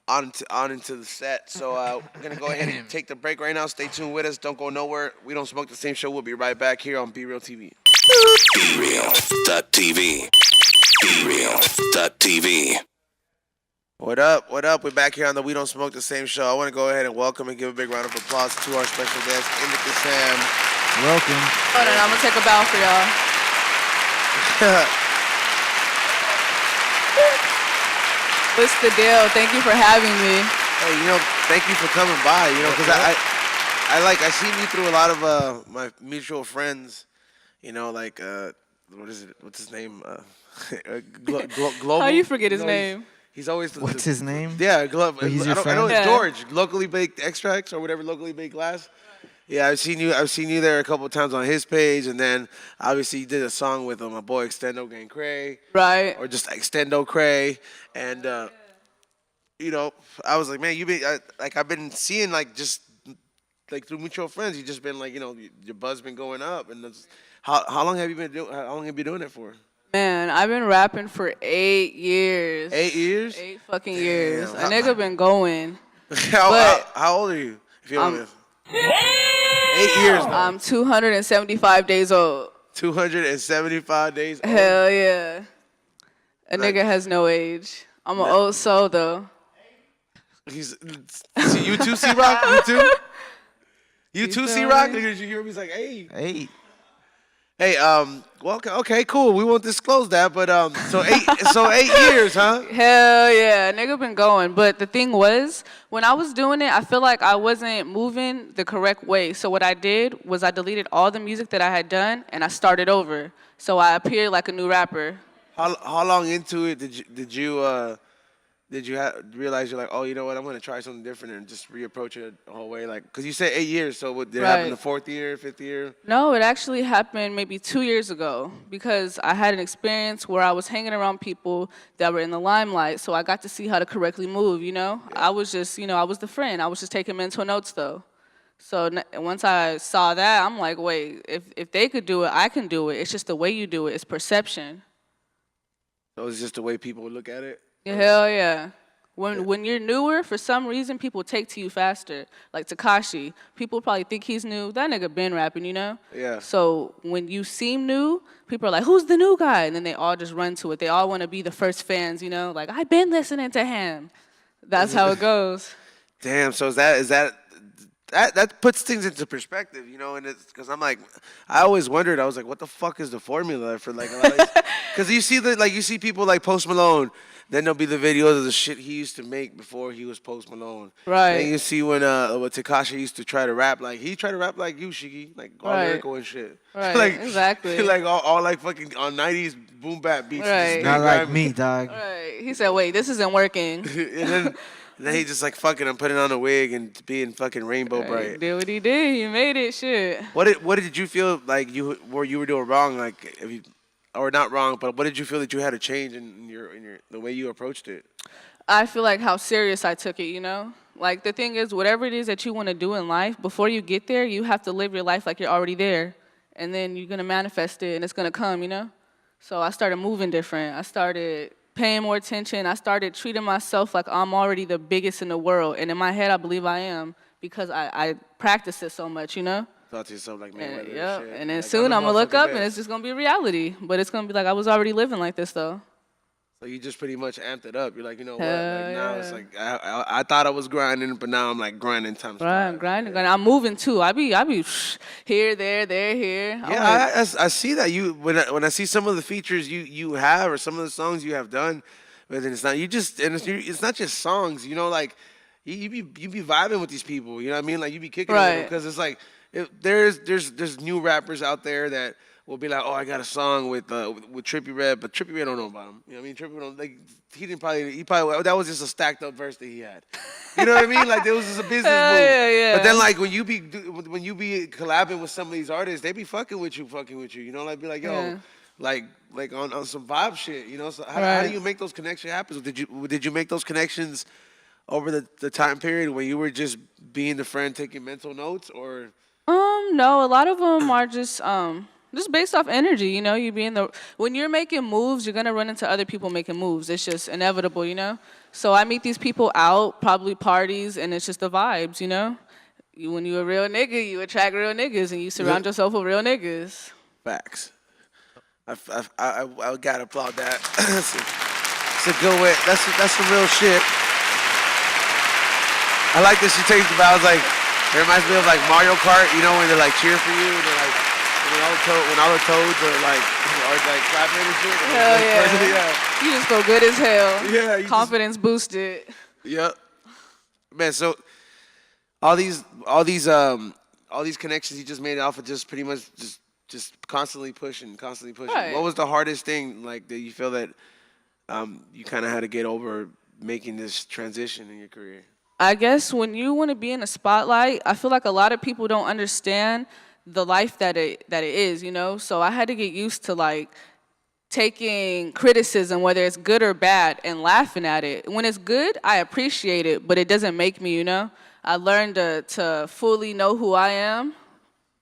on into the set. So we're gonna go ahead and take the break right now. Stay tuned with us. Don't go nowhere. We don't smoke the same show. We'll be right back here on Be Real TV. BeReal.tv. BeReal.tv. What up? What up? We're back here on the We Don't Smoke the Same show. I want to go ahead and welcome and give a big round of applause to our special guest, Indika Sam. Welcome. Hold on, I'm gonna take a bow for y'all. What's the deal? Thank you for having me. Hey, thank you for coming by. Because I seen you through a lot of my mutual friends. What is it? What's his name? Global. How you forget his name? He's always. What's his name? Yeah, But he's your I know friend? it's Yeah. George, locally baked extracts or whatever, locally baked glass. Yeah, I've seen you there a couple of times on his page, and then obviously you did a song with my boy Extendo Gang Cray, Right. or just Extendo Cray, and I was like, man, I've been seeing just through mutual friends, you've just been your buzz been going up, and how long have you been doing it for? Man, I've been rapping for 8 years. 8 years? 8 fucking years. Damn. A nigga been going. How old are you? If you don't know. 8 years now. I'm 275 days old. 275 days old. Hell yeah. A nigga has no age. I'm an old soul though. See, you too, C-Rock? You too? You too, feel C-Rock? me? Did you hear me? He's like, hey. Hey. Hey, well, okay, cool. We won't disclose that, but so 8 years, huh? Hell yeah, nigga been going. But the thing was, when I was doing it, I feel like I wasn't moving the correct way. So what I did was I deleted all the music that I had done and I started over. So I appeared like a new rapper. How long into it did you realize you're like, oh, you know what? I'm gonna try something different and just reapproach it the whole way, because you said 8 years. So did it happen Right. the 4th year, 5th year? No, it actually happened maybe 2 years ago because I had an experience where I was hanging around people that were in the limelight, so I got to see how to correctly move, I was just, I was the friend. I was just taking mental notes, though. So once I saw that, I'm like, wait, if they could do it, I can do it. It's just the way you do it. It's perception. So it's just the way people look at it. Hell yeah. When you're newer, for some reason, people take to you faster. Like Tekashi, people probably think he's new. That nigga been rapping, you know? Yeah. So when you seem new, people are like, who's the new guy? And then they all just run to it. They all want to be the first fans, you know? Like, I've been listening to him. That's how it goes. Damn. So is that puts things into perspective, you know? And it's because I'm like, I always wondered. I was like, what the fuck is the formula for like a lot of because you see people like Post Malone. Then there'll be the videos of the shit he used to make before he was Post Malone. Right. And you see when Tekashi used to try to rap like he tried to rap like you, Sheiky, like all lyrical and shit. Right. Like exactly. like all like fucking on 90s boom bap beats. Right. Not like me, dog. Right. He said, wait, this isn't working. And then he just like fucking I'm putting on a wig and being fucking rainbow bright. Did what he did. He made it. Shit. What did you feel like you were doing wrong? Like if you or not wrong, but what did you feel that you had to change in your the way you approached it? I feel like how serious I took it, you know? Like the thing is, whatever it is that you want to do in life, before you get there, you have to live your life like you're already there. And then you're going to manifest it and it's going to come, you know? So I started moving different. I started paying more attention. I started treating myself like I'm already the biggest in the world. And in my head, I believe I am because I practice it so much, you know? Thought to yourself like, man, And, yeah. and then like, soon I'm going to look up and best. it's just going to be reality. But it's going to be like I was already living like this, though. So you just pretty much amped it up. You're like, you know what? Hell Like now it's yeah. like I thought I was grinding, but now I'm like grinding times Right, I'm five. grinding. I'm moving too. I be here, there, here. I'm like, Yeah, I see that you when I see some of the features you have or some of the songs you have done, but then it's not it's not just songs. You know, like you be vibing with these people. You know what I mean? Like you be kicking Right. because it's like there's new rappers out there that will be like, oh, I got a song with Trippie Redd, but Trippie Redd don't know about him. You know what I mean? Trippie don't like he probably that was just a stacked up verse that he had. You know what I mean? Like it was just a business move. yeah. But then like when you be collabing with some of these artists, they be fucking with you. You know, like be like, yo, Yeah. like on some vibe shit. You know, so how Right. do you make those connections happen? Did you make those connections over the time period when you were just being the friend taking mental notes or? No, a lot of them are just based off energy, you know. When you're making moves, you're gonna run into other people making moves. It's just inevitable, you know. So I meet these people out, probably parties, and it's just the vibes, you know. When you're a real nigga, you attract real niggas, and you surround yourself with real niggas. Facts. I gotta applaud that. It's a good way. That's some real shit. I like that she takes the vows like. It reminds me of like Mario Kart, you know, when they like cheer for you, and they're like when all the toads are like clapping and shit. Hell yeah. Yeah. You just feel good as hell. Yeah, you Confidence boosted. Yep. Man, so all these connections you just made off of just pretty much just constantly pushing. Right. What was the hardest thing like that you feel that you kind of had to get over making this transition in your career? I guess when you want to be in the spotlight, I feel like a lot of people don't understand the life that it is, you know? So I had to get used to like taking criticism, whether it's good or bad, and laughing at it. When it's good, I appreciate it, but it doesn't make me, you know? I learned to fully know who I am,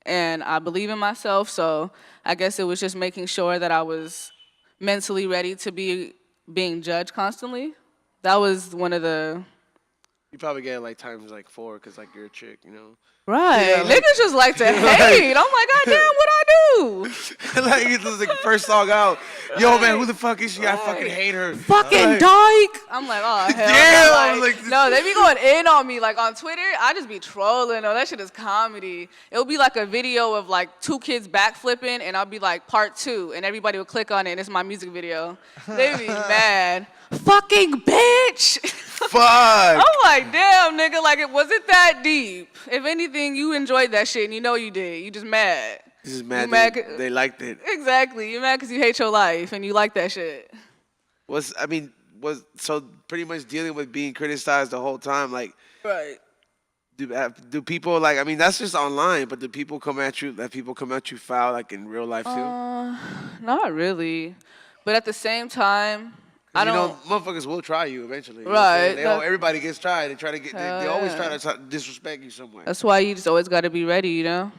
and I believe in myself, so I guess it was just making sure that I was mentally ready to be being judged constantly. That was one of the... You probably get like times like 4 because like you're a chick, you know. Right. Yeah, like- Niggas just like to hate. I'm like, God damn, what I do? Like it's like the first song out. Yo, man, who the fuck is she? I fucking hate her. Fucking Like, dyke. I'm like, oh, hell Damn, no. like- No, they be going in on me. Like on Twitter, I just be trolling. Oh, that shit is comedy. It'll be like a video of like 2 kids backflipping, and I'll be like, part 2, and everybody will click on it, and it's my music video. They be mad. Fucking bitch. Fuck. I'm like, damn, nigga, like it wasn't that deep. If anything, you enjoyed that shit and you know you did. You just mad. This is mad. You mad They liked it. Exactly. You mad because you hate your life and you like that shit. Was so pretty much dealing with being criticized the whole time. Like, Right. do people like? I mean, that's just online, but do people come at you? That people come at you foul like in real life too? Not really. But at the same time, I You don't. know, motherfuckers will try you eventually. You know Right. what I'm saying? Everybody gets tried. They try to get. They always yeah. try to disrespect you somewhere. That's why you just always got to be ready, you know?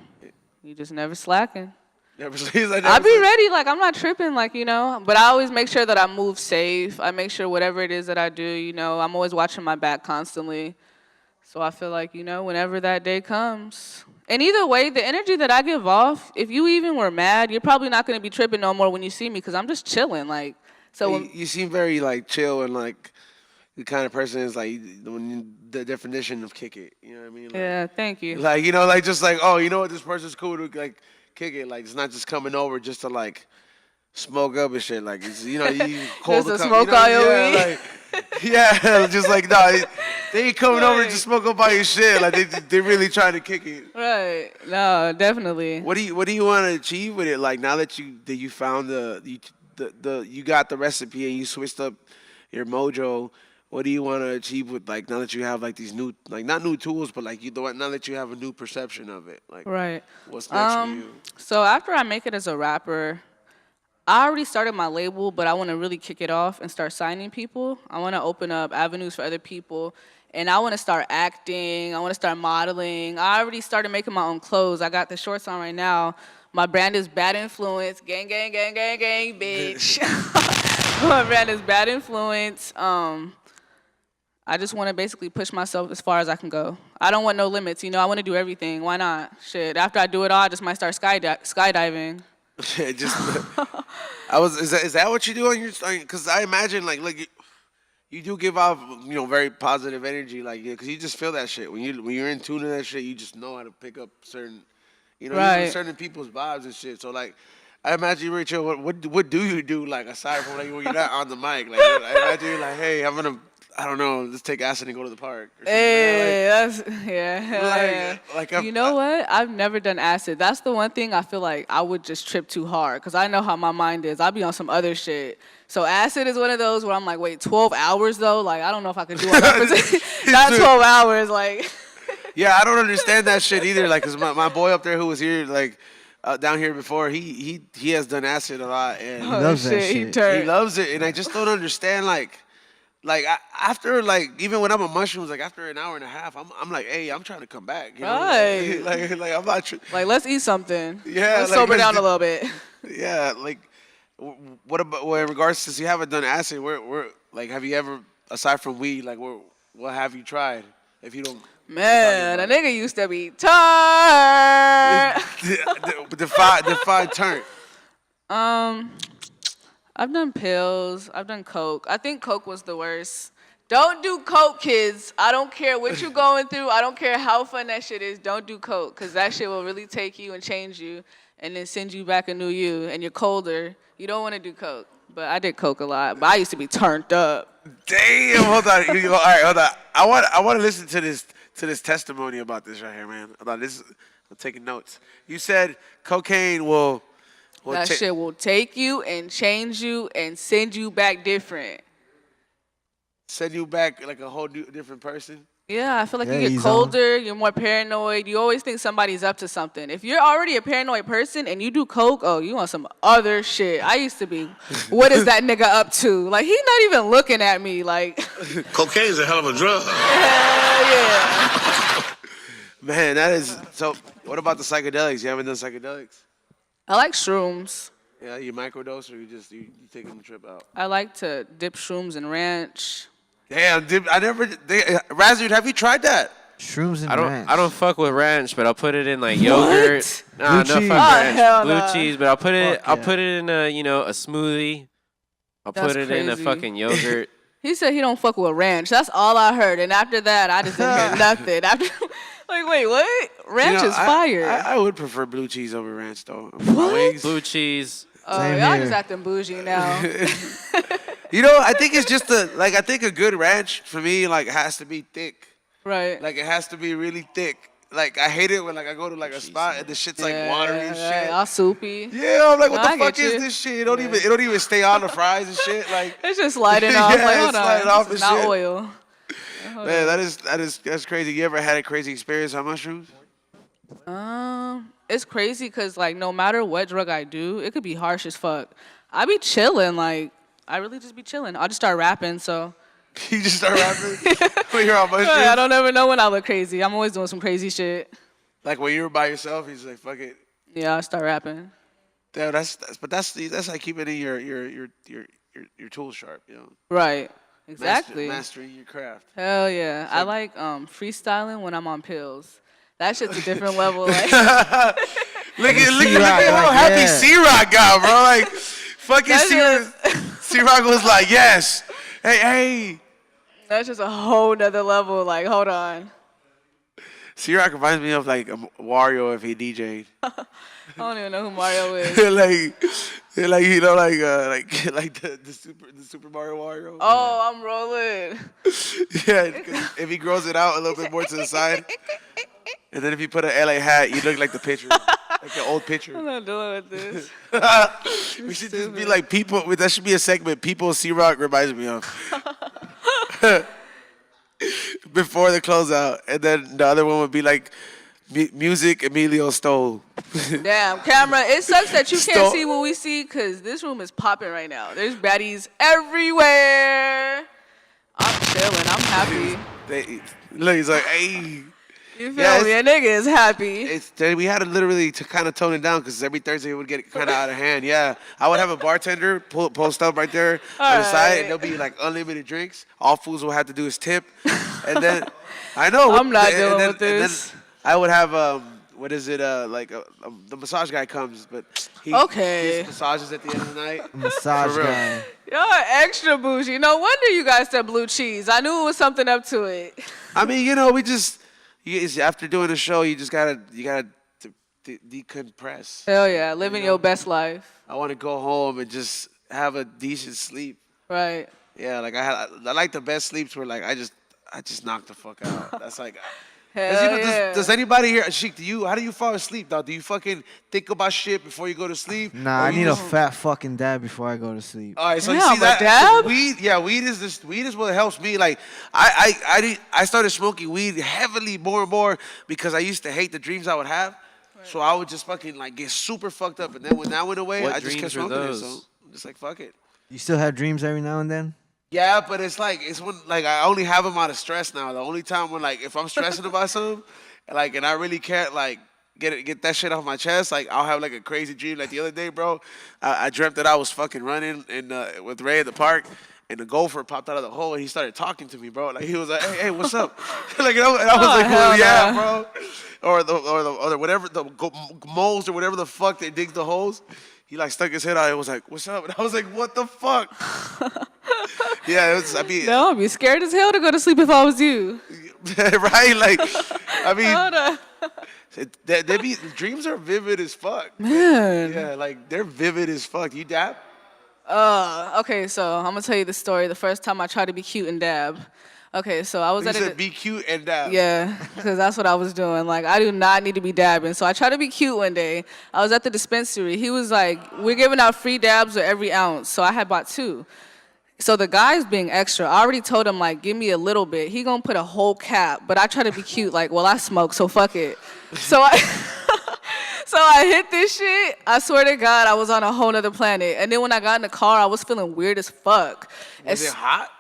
You just never slacking. Never sleeps. I I be ready, like I'm not tripping, like But I always make sure that I move safe. I make sure whatever it is that I do, I'm always watching my back constantly. So I feel like whenever that day comes, and either way, the energy that I give off, if you even were mad, you're probably not gonna be tripping no more when you see me, because I'm just chilling, like. So you seem very like chill and like the kind of person is like the definition of kick it. You know what I mean? Like, yeah, thank you. like like just like, oh, you know what, this person's cool to like kick it. Like it's not just coming over just to like smoke up and shit. Like it's you call Just the to smoke all your weed? Yeah, just like no, they ain't coming over to smoke up all your shit. Like they really trying to kick it. Right. No, definitely. What do you want to achieve with it? Like now that you found you got the recipe and you switched up your mojo. What do you want to achieve with like now that you have like these new not new tools, but like now that you have a new perception of it? Like right. What's next for you? So after I make it as a rapper, I already started my label, but I want to really kick it off and start signing people. I want to open up avenues for other people, and I want to start acting. I want to start modeling. I already started making my own clothes. I got the shorts on right now. My brand is Bad Influence. Gang, gang, gang, gang, gang, bitch. My brand is Bad Influence. I just want to basically push myself as far as I can go. I don't want no limits, I want to do everything. Why not? Shit, after I do it all, I just might start skydiving. Is that what you do on your? Because I imagine like you do give off very positive energy, like because you just feel that shit when you're in tune to that shit. You just know how to pick up certain right. certain people's vibes and shit. So like. I imagine you're chill. What do you do like aside from like when you're not on the mic? Like I imagine you're like, hey, I don't know, let's take acid and go to the park. Hey, that's yeah. Like you know what? I've never done acid. That's the one thing I feel like I would just trip too hard because I know how my mind is. I'll be on some other shit. So acid is one of those where I'm like, wait, 12 hours though? Like I don't know if I could do it. Not 12 hours, like. Yeah, I don't understand that shit either. Like, cause my boy up there who was here, like. Down here before, he has done acid a lot, and he loves that shit. He loves it, and I just don't understand after even when I'm on mushrooms, like after an hour and a half, I'm like, hey, I'm trying to come back. Right. Like I'm not. Like let's eat something. Yeah. Let's sober down a little bit. Yeah. Like, what about in regards to, since you haven't done acid, where like have you ever, aside from weed, like what have you tried? If you don't. Man, a nigga used to be turned. Define turn. I've done pills. I've done coke. I think coke was the worst. Don't do coke, kids. I don't care what you're going through. I don't care how fun that shit is. Don't do coke, because that shit will really take you and change you and then send you back a new you, and you're colder. You don't want to do coke. But I did coke a lot. But I used to be turned up. Damn, hold on. All right, hold on. I want to listen to this testimony about this right here, man. About this, I'm taking notes. You said cocaine will that shit will take you and change you and send you back different. Send you back like a whole different person? Yeah, I feel like you get colder, you're more paranoid. You always think somebody's up to something. If you're already a paranoid person and you do coke, oh, you want some other shit. I used to be, what is that nigga up to? Like, he's not even looking at me. Like, cocaine's a hell of a drug. Hell yeah. Man, that is, so what about the psychedelics? You haven't done psychedelics? I like shrooms. Yeah, you microdose or you taking the trip out? I like to dip shrooms in ranch. Damn, I never. Razard, have you tried that? Shrooms and ranch. I don't fuck with ranch, but I'll put it in like yogurt. Nah, no fuck ranch. Blue cheese, but I'll put it in a a smoothie. I'll put it in a fucking yogurt. He said he don't fuck with ranch. That's all I heard. And after that, I just didn't hear nothing. Like, wait, what? Ranch is fire. I would prefer blue cheese over ranch though. What? Blue cheese. Oh, y'all just acting bougie now. I think it's just I think a good ranch for me has to be thick. Right. Like it has to be really thick. Like I hate it when I go to a spot and the shit's watery and shit. All soupy. Yeah, I'm like, what the fuck is this shit? It don't even stay on the fries and shit. Like it's just sliding off. Like, hold on, it's not shit. oil. Man, that's crazy. You ever had a crazy experience on mushrooms? It's crazy because no matter what drug I do, it could be harsh as fuck. I be chilling, I really just be chilling. I'll just start rapping, so. You just start rapping when you're on mushrooms? I don't ever know when I look crazy. I'm always doing some crazy shit. Like when you were by yourself, he's like, fuck it. Yeah, I start rapping. Yeah, that's like keeping your tools sharp, you know. Right. Exactly. Mastering your craft. Hell yeah. I like freestyling when I'm on pills. That shit's a different level. Like, Look at how happy C-Rock got, bro. Like, fucking C-Rock was like, yes. Hey. That's just a whole nother level. Like, hold on. C-Rock reminds me of like Wario if he DJ'd. I don't even know who Mario is. like you know, like the Super Mario Wario. Oh, I'm rolling. Yeah, if he grows it out a little bit more to the side, and then if you put an LA hat, you look like the picture, like the old picture. I'm not dealing with this. We should just be like people. That should be a segment. People C-Rock reminds me of. Before the closeout, and then the other one would be like music Emilio stole. Damn, camera. It sucks that you can't see what we see because this room is popping right now. There's baddies everywhere. I'm chilling. I'm happy. Look, he's like, hey. You feel me? A nigga is happy. We had to literally to kind of tone it down because every Thursday it would get kind of out of hand. Yeah, I would have a bartender post up right there on the side, and there'll be like unlimited drinks. All fools will have to do is tip, and then I know I'm not dealing with this. And then I would have what is it? The massage guy comes, but he gives massages at the end of the night. Massage guy. Y'all extra bougie. No wonder you guys said blue cheese. I knew it was something up to it. I mean, you know, we just. After doing the show, you gotta decompress. Hell yeah, living your best life. I want to go home and just have a decent sleep. Right. Yeah, like I like the best sleeps where like I just knock the fuck out. That's like. Does anybody here, Sheik, how do you fall asleep, dog? Do you fucking think about shit before you go to sleep? Nah, I need a fat fucking dab before I go to sleep. All right, so you see that? Dab? Weed is what helps me. Like, I started smoking weed heavily more and more because I used to hate the dreams I would have. Right. So I would just fucking like get super fucked up. And then when that went away, I just kept smoking it. So I'm just like, fuck it. You still have dreams every now and then? Yeah, but it's when like I only have them out of stress now. The only time when like if I'm stressing about something, like and I really can't like get that shit off my chest, like I'll have like a crazy dream. Like the other day, bro, I dreamt that I was fucking running with Ray at the park, and the gopher popped out of the hole and he started talking to me, bro. Like he was like, hey, what's up? Like and I was like, well, yeah, bro. Or the whatever the moles or whatever the fuck that digs the holes. He like stuck his head out and was like, what's up? And I was like, what the fuck? Yeah, I'd be scared as hell to go to sleep if I was you. Right? Like, I mean, dreams are vivid as fuck. Man. Yeah, like they're vivid as fuck. You dab? Okay, so I'm gonna tell you the story. The first time I tried to be cute and dab. Okay, so I was you said be cute and dab. Yeah, because that's what I was doing. Like, I do not need to be dabbing. So I tried to be cute one day. I was at the dispensary. He was like, we're giving out free dabs with every ounce. So I had bought 2. So the guy's being extra. I already told him, like, give me a little bit. He gonna put a whole cap. But I try to be cute, like, well, I smoke, so fuck it. So I hit this shit. I swear to God, I was on a whole nother planet. And then when I got in the car, I was feeling weird as fuck. Was it hot?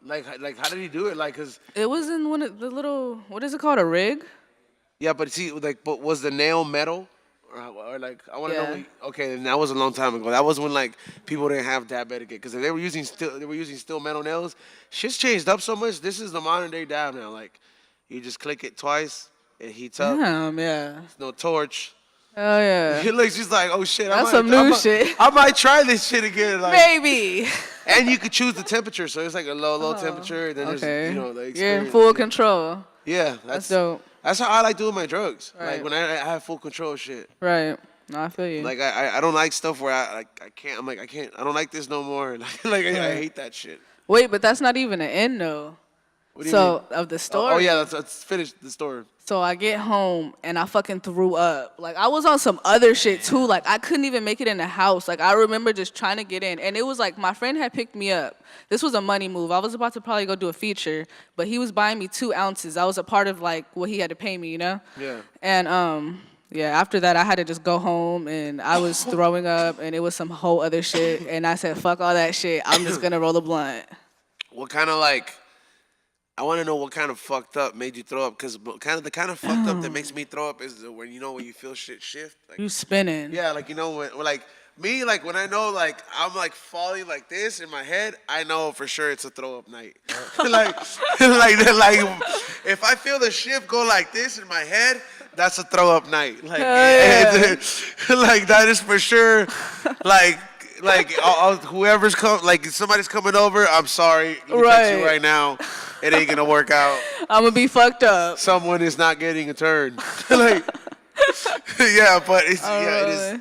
Like, how did he do it? Like, cause it was in one of the little, what is it called, a rig? Yeah, but see, like, but was the nail metal, or like, I want to know. Okay, then that was a long time ago. That was when like people didn't have dab etiquette because they were using still metal nails. Shit's changed up so much. This is the modern day dab now. Like, you just click it twice, it heats up. Damn, yeah. There's no torch. Oh yeah. It looks just like, oh shit. That's some new shit. I might try this shit again. Like, maybe. And you could choose the temperature, so it's like a low temperature. Then there's, you know, the you're in full control. Yeah, that's dope. That's how I like doing my drugs. Right. Like when I have full control of shit. Right. No, I feel you. Like I don't like stuff where I can't. I'm like I can't. I don't like this no more. Like I hate that shit. Wait, but that's not even the end though. What do you mean? Of the story. Oh yeah, let's finish the story. So I get home and I fucking threw up. Like I was on some other shit too. Like I couldn't even make it in the house. Like I remember just trying to get in. And it was like my friend had picked me up. This was a money move. I was about to probably go do a feature, but he was buying me 2 ounces. I was a part of like what he had to pay me, you know? Yeah. And yeah, after that I had to just go home and I was throwing up and it was some whole other shit. And I said, fuck all that shit. I'm just gonna roll a blunt. What kind of like I want to know what kind of fucked up made you throw up, because the kind of fucked up that makes me throw up is when you feel shit shift. Like, You spinning. yeah, like when like me, like when I know like I'm like falling like this in my head, I know for sure it's a throw up night. like if I feel the shift go like this in my head, that's a throw up night. Like like that is for sure. Like whoever's like somebody's coming over, I'm sorry. Let me text you right now. It ain't gonna work out. I'm gonna be fucked up. Someone is not getting a turn. Like, yeah, but it is.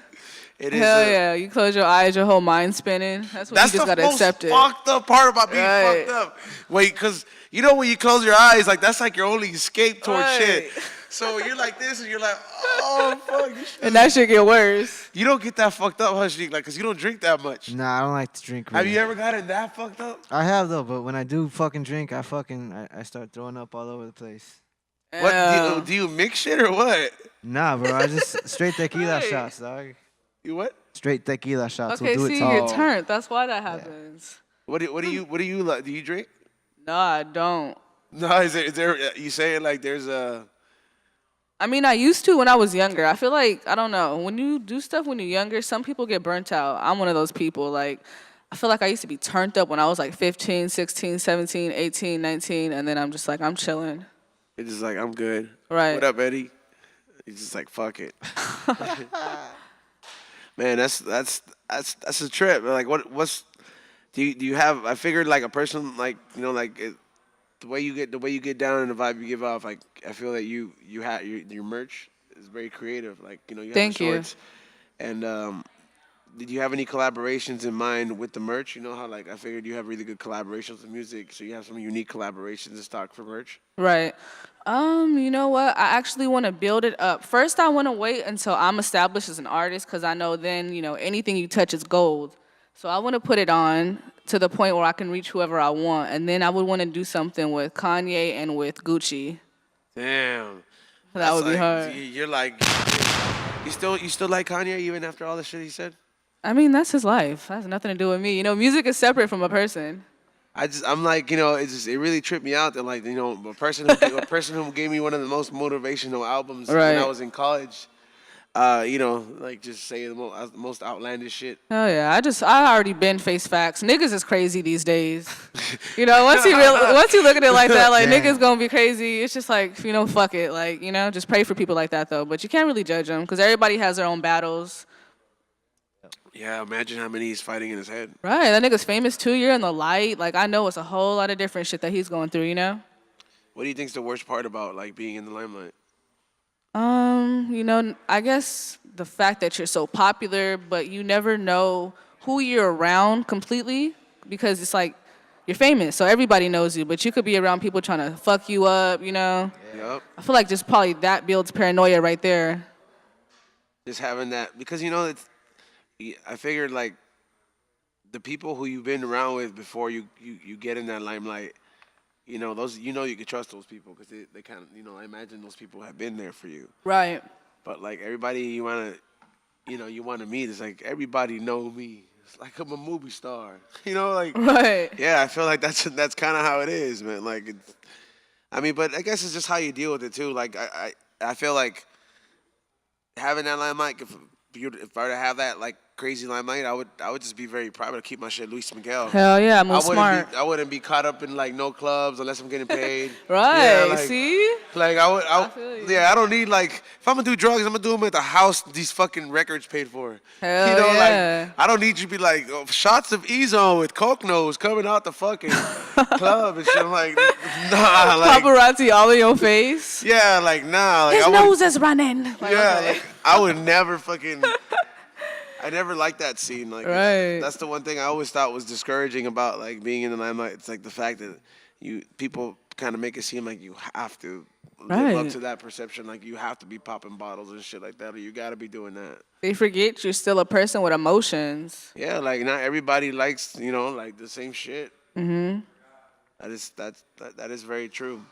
It is. Hell yeah! You close your eyes, your whole mind spinning. That's what you just gotta accept it. That's the most fucked up part about being fucked up. Wait, because when you close your eyes, like that's like your only escape towards shit. So you're like this, and you're like, oh fuck. And that shit get worse. You don't get that fucked up, Hushnik, like, cause you don't drink that much. Nah, I don't like to drink. Really. Have you ever gotten that fucked up? I have though, but when I do fucking drink, I start throwing up all over the place. What do you mix shit or what? Nah, bro, I just straight tequila shots, dog. You what? Straight tequila shots. Okay, we'll do see, it tall. you're turned. That's why that happens. What do you like? Do you drink? No, I don't. No, is there you say it like there's a. I mean, I used to when I was younger. I feel like, I don't know, when you do stuff when you're younger, some people get burnt out. I'm one of those people. Like, I feel like I used to be turned up when I was like 15, 16, 17, 18, 19, and then I'm just like, I'm chilling. It's just like, I'm good. Right. What up, Eddie? He's just like, fuck it. Man, that's a trip. Like, do you have? I figured like a person like the way you get down and the vibe you give off. Like, I feel that you have your merch is very creative. Like, you have Thank the shorts. And did you have any collaborations in mind with the merch? You know how like I figured you have really good collaborations with music, so you have some unique collaborations in stock for merch. Right. You know what? I actually want to build it up. First, I want to wait until I'm established as an artist, because I know then, anything you touch is gold. So I want to put it on to the point where I can reach whoever I want. And then I would want to do something with Kanye and with Gucci. Damn. That would be hard. You're like, you still like Kanye even after all the shit he said? I mean, that's his life. That has nothing to do with me. Music is separate from a person. I'm like, it really tripped me out that like, a person who gave me one of the most motivational albums when I was in college, like just say the most outlandish shit. Oh yeah, I already been face facts. Niggas is crazy these days. Once you look at it like that, like niggas gonna be crazy. It's just like, fuck it. Like, just pray for people like that though. But you can't really judge them because everybody has their own battles. Yeah, imagine how many he's fighting in his head. Right, that nigga's famous too. You're in the light. Like, I know it's a whole lot of different shit that he's going through, What do you think's the worst part about like being in the limelight? I guess the fact that you're so popular, but you never know who you're around completely, because it's like you're famous, so everybody knows you, but you could be around people trying to fuck you up, Yep. I feel like just probably that builds paranoia right there. Just having that, because I figured like the people who you've been around with before you get in that limelight, those you can trust those people because they kind of I imagine those people have been there for you. Right. But like everybody you want to meet is like everybody know me. It's like I'm a movie star. Like right. Yeah, I feel like that's kind of how it is, man. Like but I guess it's just how you deal with it too. Like I feel like having that limelight, if I were to have that like crazy limelight, I would just be very proud to keep my shit Luis Miguel. Hell yeah, I'm smart. I wouldn't be caught up in like no clubs unless I'm getting paid. Right. Yeah, see? Like I don't need like if I'm gonna do drugs, I'm gonna do them at the house these fucking records paid for. Hell yeah. Like I don't need you to be like shots of E-Zone with Coke Nose coming out the fucking club and shit. I'm like, nah, like paparazzi all in your face. Yeah, like nah. Like, his nose is running. Like, yeah, like, I would never fucking. I never liked that scene. Like, right. That's the one thing I always thought was discouraging about like being in the limelight. It's like the fact that people kind of make it seem like you have to live up to that perception. Like you have to be popping bottles and shit like that, or you got to be doing that. They forget you're still a person with emotions. Yeah, like not everybody likes like the same shit. Mhm. That is very true.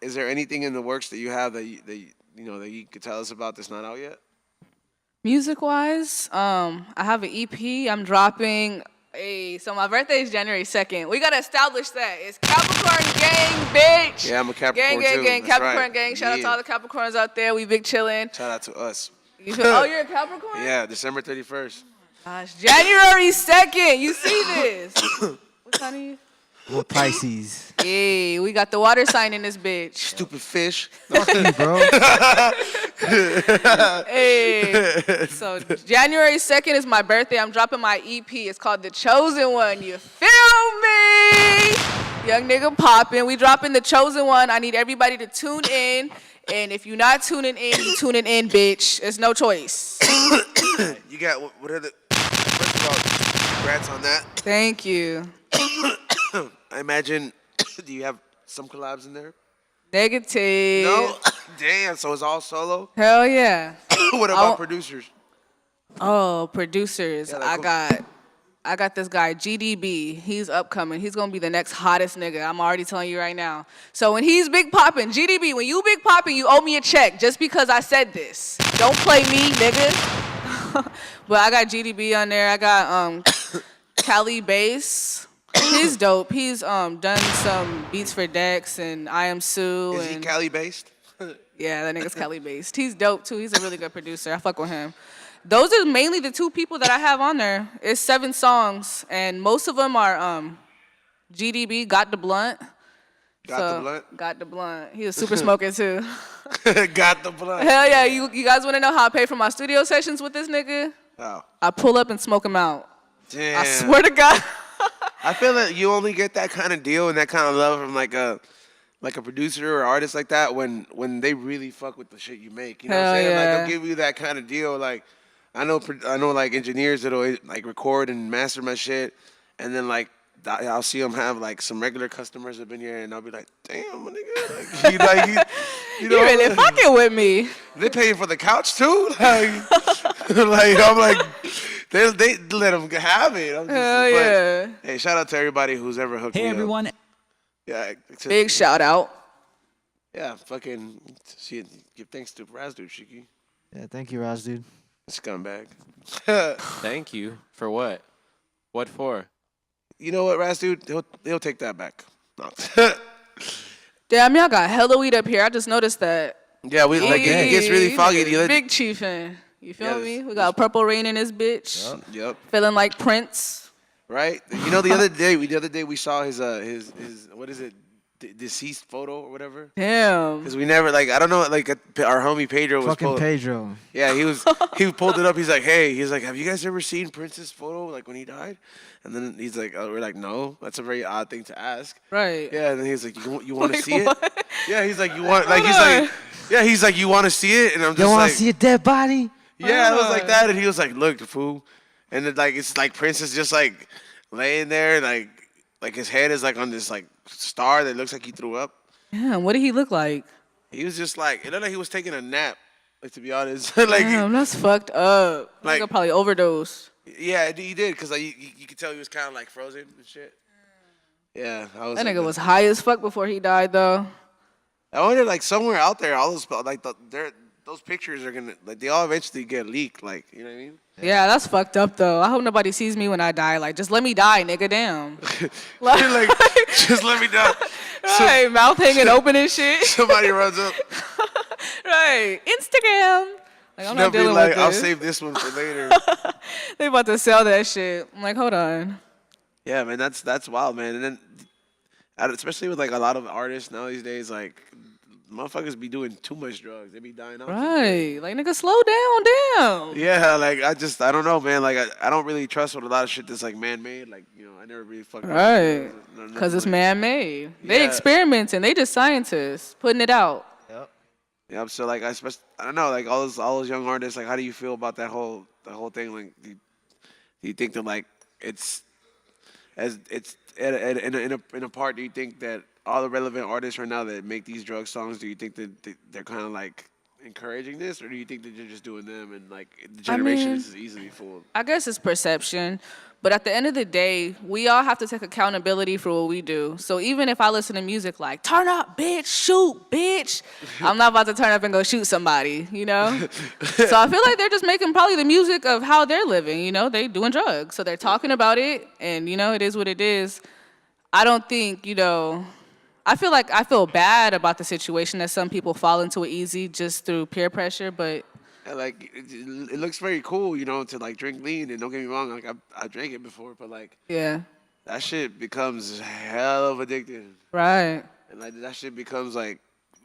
Is there anything in the works that you have that you could tell us about that's not out yet? Music-wise, I have an EP I'm dropping Hey, so my birthday is January 2nd. We gotta establish that. It's Capricorn gang, bitch. Yeah, I'm a Capricorn gang, too. gang, That's Capricorn right. gang. Shout out to Yeah. all the Capricorns out there. We big chillin'. Shout out to us. Oh, you're a Capricorn? Yeah, December 31st. Gosh, January 2nd. You see this? What sign are you? Well, Pisces. Hey, we got the water sign in this bitch. Stupid fish. Fuck you, bro. Hey, so January 2nd is my birthday. I'm dropping my EP. It's called The Chosen One. You feel me? Young nigga popping. We dropping The Chosen One. I need everybody to tune in. And if you're not tuning in, you tuning in, bitch. There's no choice. You got, what are the, first of all, congrats on that. Thank you. I imagine, do you have some collabs in there? Negative. No? Damn, so it's all solo? Hell yeah. What about producers? Oh, producers. Yeah, like I got this guy, GDB. He's upcoming. He's gonna be the next hottest nigga. I'm already telling you right now. So when he's big popping, GDB, when you big popping, you owe me a check just because I said this. Don't play me, nigga. But I got GDB on there. I got Cali Bass. He's dope. He's done some beats for Dex and I Am Sue. Is he Cali based? Yeah, that nigga's Cali based. He's dope too. He's a really good producer. I fuck with him. Those are mainly the two people that I have on there. It's 7 songs, and most of them are GDB, Got the Blunt. Got the Blunt? Got the Blunt. He was super smoking too. Got the Blunt. Hell yeah. You guys want to know how I pay for my studio sessions with this nigga? Oh. I pull up and smoke him out. Damn. I swear to God. I feel that you only get that kind of deal and that kind of love from like a producer or artist like that when they really fuck with the shit you make. You know what I'm saying? Like they'll give you that kind of deal. Like I know like engineers that'll like record and master my shit, and then like I'll see them have like some regular customers have been here, and I'll be like, damn, my nigga, like, you know, You really fucking with me. They paying for the couch too, like, like I'm like. They let them have it. I'm just, Hell yeah. Hey, shout out to everybody who's ever hooked me up. Hey everyone. Yeah. Big shout out. Yeah, fucking give thanks to Razdude, Sheiky. Yeah, thank you, Raz, dude. Scumbag. Thank you. For what? What for? You know what, Razdude? He'll take that back. No. Damn, y'all got hella weed up here. I just noticed that. Yeah, it gets really foggy. Big chiefin'. You feel me? We got Purple Rain in this bitch. Yep. Feeling like Prince. Right? You know, the other day we saw his what is it? Deceased photo or whatever. Damn. Because we never I don't know, like our homie Pedro was Fucking Pedro. Yeah, he pulled it up. He's like, hey, he's like, have you guys ever seen Prince's photo like when he died? And then he's like, we're like, no, that's a very odd thing to ask. Right. Yeah, and then he's like, you want to Like, see what? it? Yeah, he's like, you want he's like, you want to see it? And I'm just You want like, to see a dead body? yeah, it was like that, and he was like, look, the fool, and then like it's like Prince is just like laying there, like his head is like on this like star that looks like he threw up. Yeah, what did he look like? He was just like, it looked like he was taking a nap. Like, to be honest, like Damn, that's fucked up. Like- Like, probably overdose. yeah, he did because like you could tell he was kind of like frozen and shit. Yeah, I was. That like, nigga was high as fuck before he died, though. I wonder, like somewhere out there, all those those pictures are gonna they all eventually get leaked. Like, you know what I mean? Yeah, that's fucked up, though. I hope nobody sees me when I die. Like, just let me die, nigga. Damn. like, Just let me down. right, mouth hanging open and shit. Somebody runs up. Right, Instagram. Like, I'm They'll not be dealing like, with I'll this. save this one for later. They about to sell that shit. I'm like, hold on. Yeah, man, that's wild, man. And then, especially with like a lot of artists now these days, like motherfuckers be doing too much drugs. They be dying out. Right, like, nigga, slow down. Yeah, like I don't know, man. Like I don't really trust with a lot of shit that's like man-made. Like, you know, I never really fucking. Right, No, because it's like- man-made. They Yeah. experimenting. They just scientists putting it out. Yeah, so like I don't know, like all those young artists. Like, how do you feel about the whole thing? Like, do you think that like it's in a part? Do you think that all the relevant artists right now that make these drug songs, do you think that they're kind of like encouraging this, or do you think that they're just doing them and like the generation mean, is easily fooled? I guess it's perception, But at the end of the day, we all have to take accountability for what we do. So even if I listen to music like, turn up, bitch, shoot, bitch, I'm not about to turn up and go shoot somebody, you know? So I feel like they're just making probably the music of how they're living, you know? They doing drugs. So they're talking about it, and, you know, it is what it is. I don't think, you know, I feel bad about the situation that some people fall into it easy just through peer pressure, but Like it looks very cool, you know, to like drink lean. And don't get me wrong, like I drank it before, but like yeah, that shit becomes hell of addictive. right. And like that shit becomes like,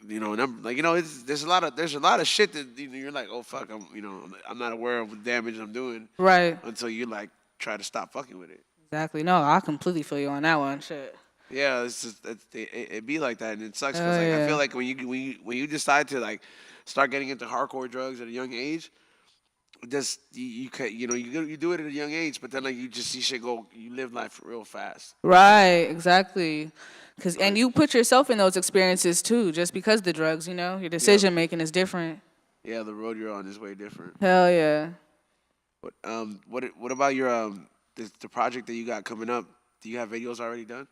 you know, like you know, there's a lot of shit that you know, you're like, oh fuck, I'm not aware of the damage I'm doing. Right. Until you like try to stop fucking with it. Exactly. No, I completely feel you on that one. Shit. Yeah, it's just it be like that, and it sucks because like I feel like when you decide to like start getting into hardcore drugs at a young age, just you do it at a young age, but then like you just see shit go, you live life real fast. Right. Exactly. And you put yourself in those experiences too, just because the drugs, you know, your decision making is different. Yeah, the road you're on is way different. Hell yeah. But what about your the project that you got coming up? Do you have videos already done?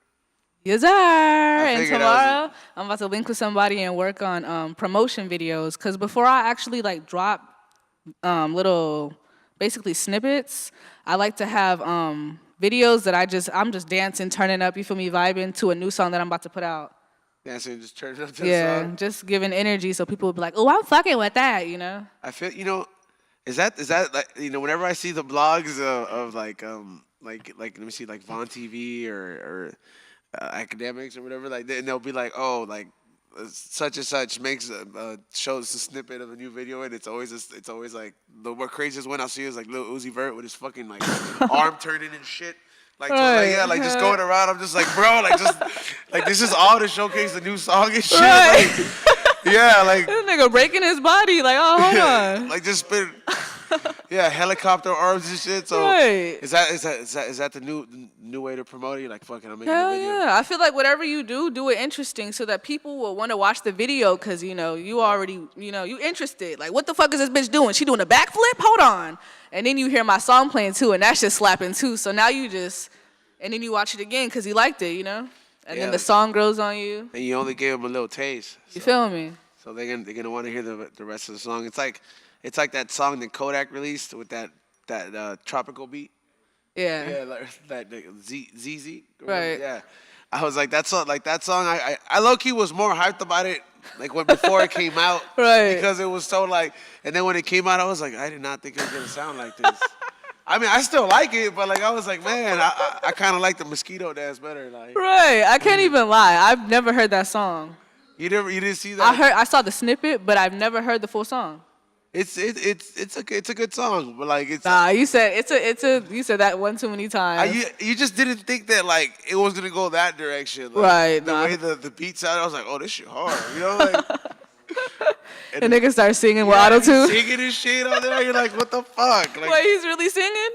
Yes, sir. And figured tomorrow, I'm about to link with somebody and work on promotion videos. Because before I actually like drop little, basically snippets, I like to have videos that I'm just dancing, turning up, you feel me, vibing to a new song that I'm about to put out. Dancing, just turning up to the song? Just giving energy so people will be like, oh, I'm fucking with that, you know? I feel, you know, is that like, you know, whenever I see the blogs of like let me see, like Vaughn TV or academics or whatever, like, and they'll be like, oh, like such and such makes shows a snippet of a new video, and it's always like the what craziest one I'll see is like Lil Uzi Vert with his fucking like arm turning and shit. Like, like just going around, I'm just like, bro, like just like this is all to showcase the new song and shit. Right. Like, yeah, like this nigga breaking his body, like, oh, hold on. like just spin. Yeah, helicopter arms and shit. So is that the new way to promote it? Like fucking, I'm making a video. Yeah, I feel like whatever you do it interesting so that people will want to watch the video because you know you already you interested. Like, what the fuck is this bitch doing? She doing a backflip? Hold on. And then you hear my song playing too, and that's just slapping too. So now and then you watch it again because you liked it, you know. And then the song grows on you. And you only gave them a little taste. You feel me? So they're gonna want to hear the rest of the song. It's like that song that Kodak released with that tropical beat. Yeah. Yeah, like that ZZ. Right. Yeah. I was like, that song. I low key was more hyped about it like before it came out. Right. Because it was so like, and then when it came out, I was like, I did not think it was gonna sound like this. I mean, I still like it, but like I was like, man, I kind of like the mosquito dance better. Like. Right. I can't even lie. I've never heard that song. You didn't see that? I saw the snippet, but I've never heard the full song. It's a good song, but like it's. Nah, you said you said that one too many times. You just didn't think that like it was gonna go that direction. Like, right. The way the beat sounded, I was like, oh, this shit hard. You know, like. And niggas start singing with auto tune. Singing and shit on there. You're like, what the fuck? Like, wait, he's really singing?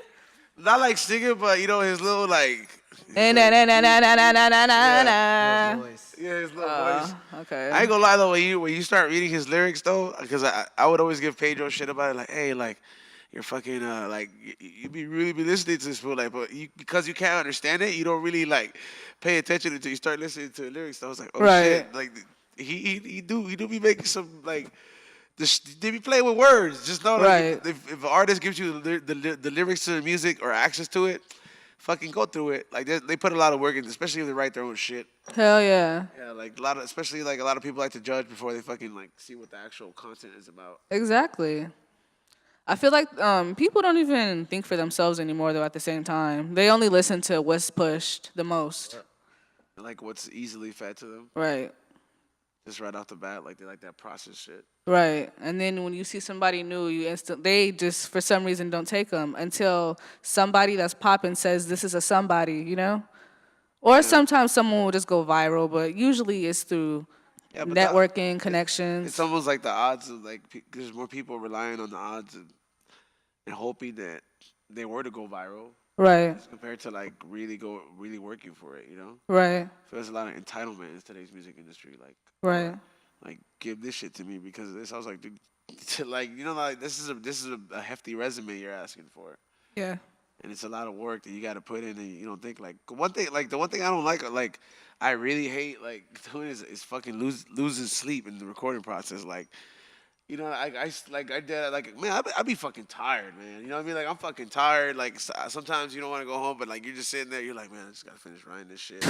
Not like singing, but you know his little like. Na na na na na na na na na na. Yeah, his little voice. Okay. I ain't gonna lie though, when you start reading his lyrics though, because I would always give Pedro shit about it, like, hey, like, you're fucking like you really be listening to this fool, like, but because you can't understand it, you don't really like pay attention until you start listening to the lyrics. So I was like, oh shit, like he do be making some like. They be playing with words. Just know, like, if an artist gives you the lyrics to the music or access to it, fucking go through it. Like they put a lot of work in, especially if they write their own shit. Hell yeah. Yeah, like especially like a lot of people like to judge before they fucking like see what the actual content is about. Exactly. I feel like people don't even think for themselves anymore though. At the same time, they only listen to what's pushed the most. Like what's easily fed to them. Right. Just right off the bat, like they like that process shit. Right, and then when you see somebody new, they just for some reason don't take them until somebody that's popping says this is a somebody, you know. Or sometimes someone will just go viral, but usually it's through networking, connections. It's almost like the odds of like there's more people relying on the odds and hoping that they were to go viral. Right. Compared to like really working for it, you know. Right. So there's a lot of entitlement in today's music industry, like. Right. Like give this shit to me because of this. I was like, dude, like you know, like this is a hefty resume you're asking for. Yeah. and it's a lot of work that you got to put in, and you don't think like the one thing I don't like I really hate like doing is fucking losing sleep in the recording process. Like, you know, I did like man, I be fucking tired, man. You know what I mean? Like I'm fucking tired. Like sometimes you don't want to go home, but like you're just sitting there, you're like, man, I just gotta finish writing this shit.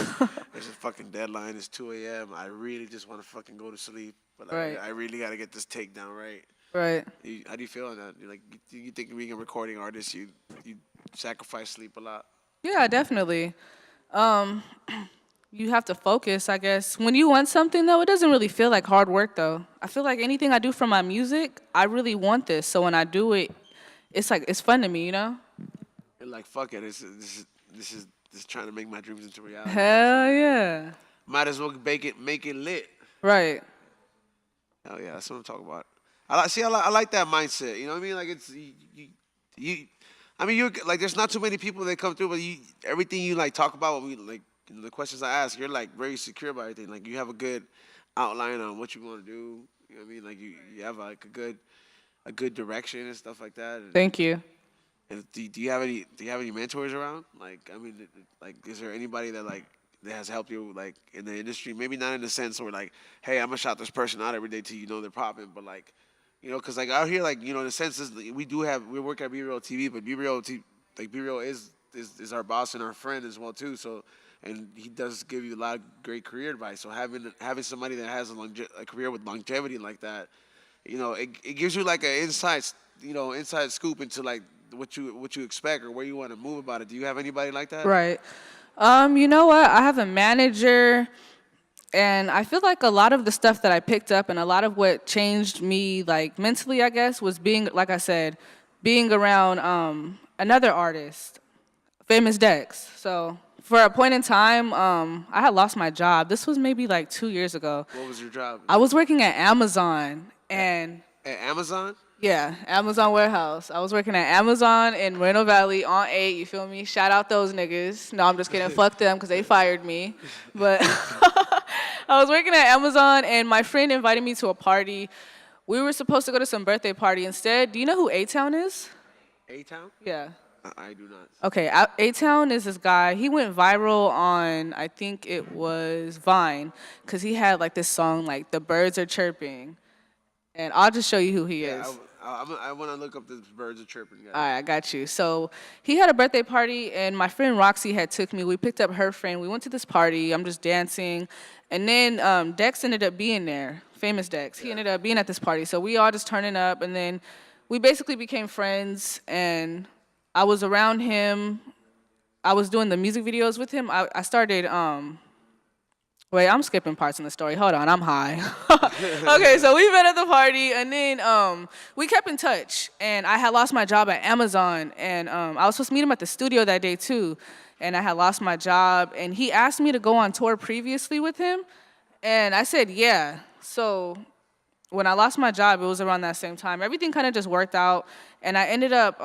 There's a fucking deadline. It's 2 a.m. I really just want to fucking go to sleep, but like, Right. I really gotta get this take down right. Right. How do you feel on that? You're like, you think being a recording artist, you sacrifice sleep a lot? Yeah, definitely. You have to focus, I guess. When you want something, though, it doesn't really feel like hard work, though. I feel like anything I do for my music, I really want this. So when I do it, it's like, it's fun to me, you know? You're like, fuck it. This is trying to make my dreams into reality. Hell yeah. Might as well make it lit. Right. Hell yeah, that's what I'm talking about. I like that mindset. You know what I mean? Like it's you I mean, you're like, there's not too many people that come through, but everything you like talk about, when we like the questions I ask, you're like very secure about everything. Like you have a good outline on what you want to do. You know what I mean? Like you have like a good direction and stuff like that. And, Thank you. and do you have any mentors around? Like I mean, like is there anybody that has helped you like in the industry? Maybe not in the sense where like, hey, I'm gonna shout this person out every day till you know they're popping, but like, you know, because like out here, like, you know, in the sense is we work at B Real TV, but B Real is our boss and our friend as well too. So, and he does give you a lot of great career advice. So having somebody that has a career with longevity like that, you know, it gives you like an inside scoop into like what you expect or where you want to move about it. Do you have anybody like that? Right. You know what? I have a manager, and I feel like a lot of the stuff that I picked up and a lot of what changed me, like mentally, I guess, was being, like I said, being around another artist, Famous Dex. So for a point in time, I had lost my job. This was maybe like 2 years ago. What was your job? I was working at Amazon, and At Amazon? yeah, Amazon warehouse. I was working at Amazon in Moreno Valley on 8, you feel me? Shout out those niggas. No, I'm just kidding. Fuck them because they fired me. But I was working at Amazon, and my friend invited me to a party. We were supposed to go to some birthday party instead. Do you know who A-Town is? A-Town? Yeah. I do not. Okay, A-Town is this guy. He went viral on, I think it was Vine, because he had like this song like The Birds Are Chirping. And I'll just show you who he is. I want to look up this Birds Are Chirping guy. All right, I got you. So he had a birthday party, and my friend Roxy had took me. We picked up her friend. We went to this party. I'm just dancing. And then Dex ended up being there, Famous Dex. He ended up being at this party. So we all just turning up, and then we basically became friends, and I was around him. I was doing the music videos with him. I started... Wait, I'm skipping parts in the story. Hold on, I'm high. Okay, so we met at the party, and then we kept in touch. And I had lost my job at Amazon, and I was supposed to meet him at the studio that day too. And I had lost my job, and he asked me to go on tour previously with him, and I said yeah. So when I lost my job, it was around that same time. Everything kind of just worked out, and I ended up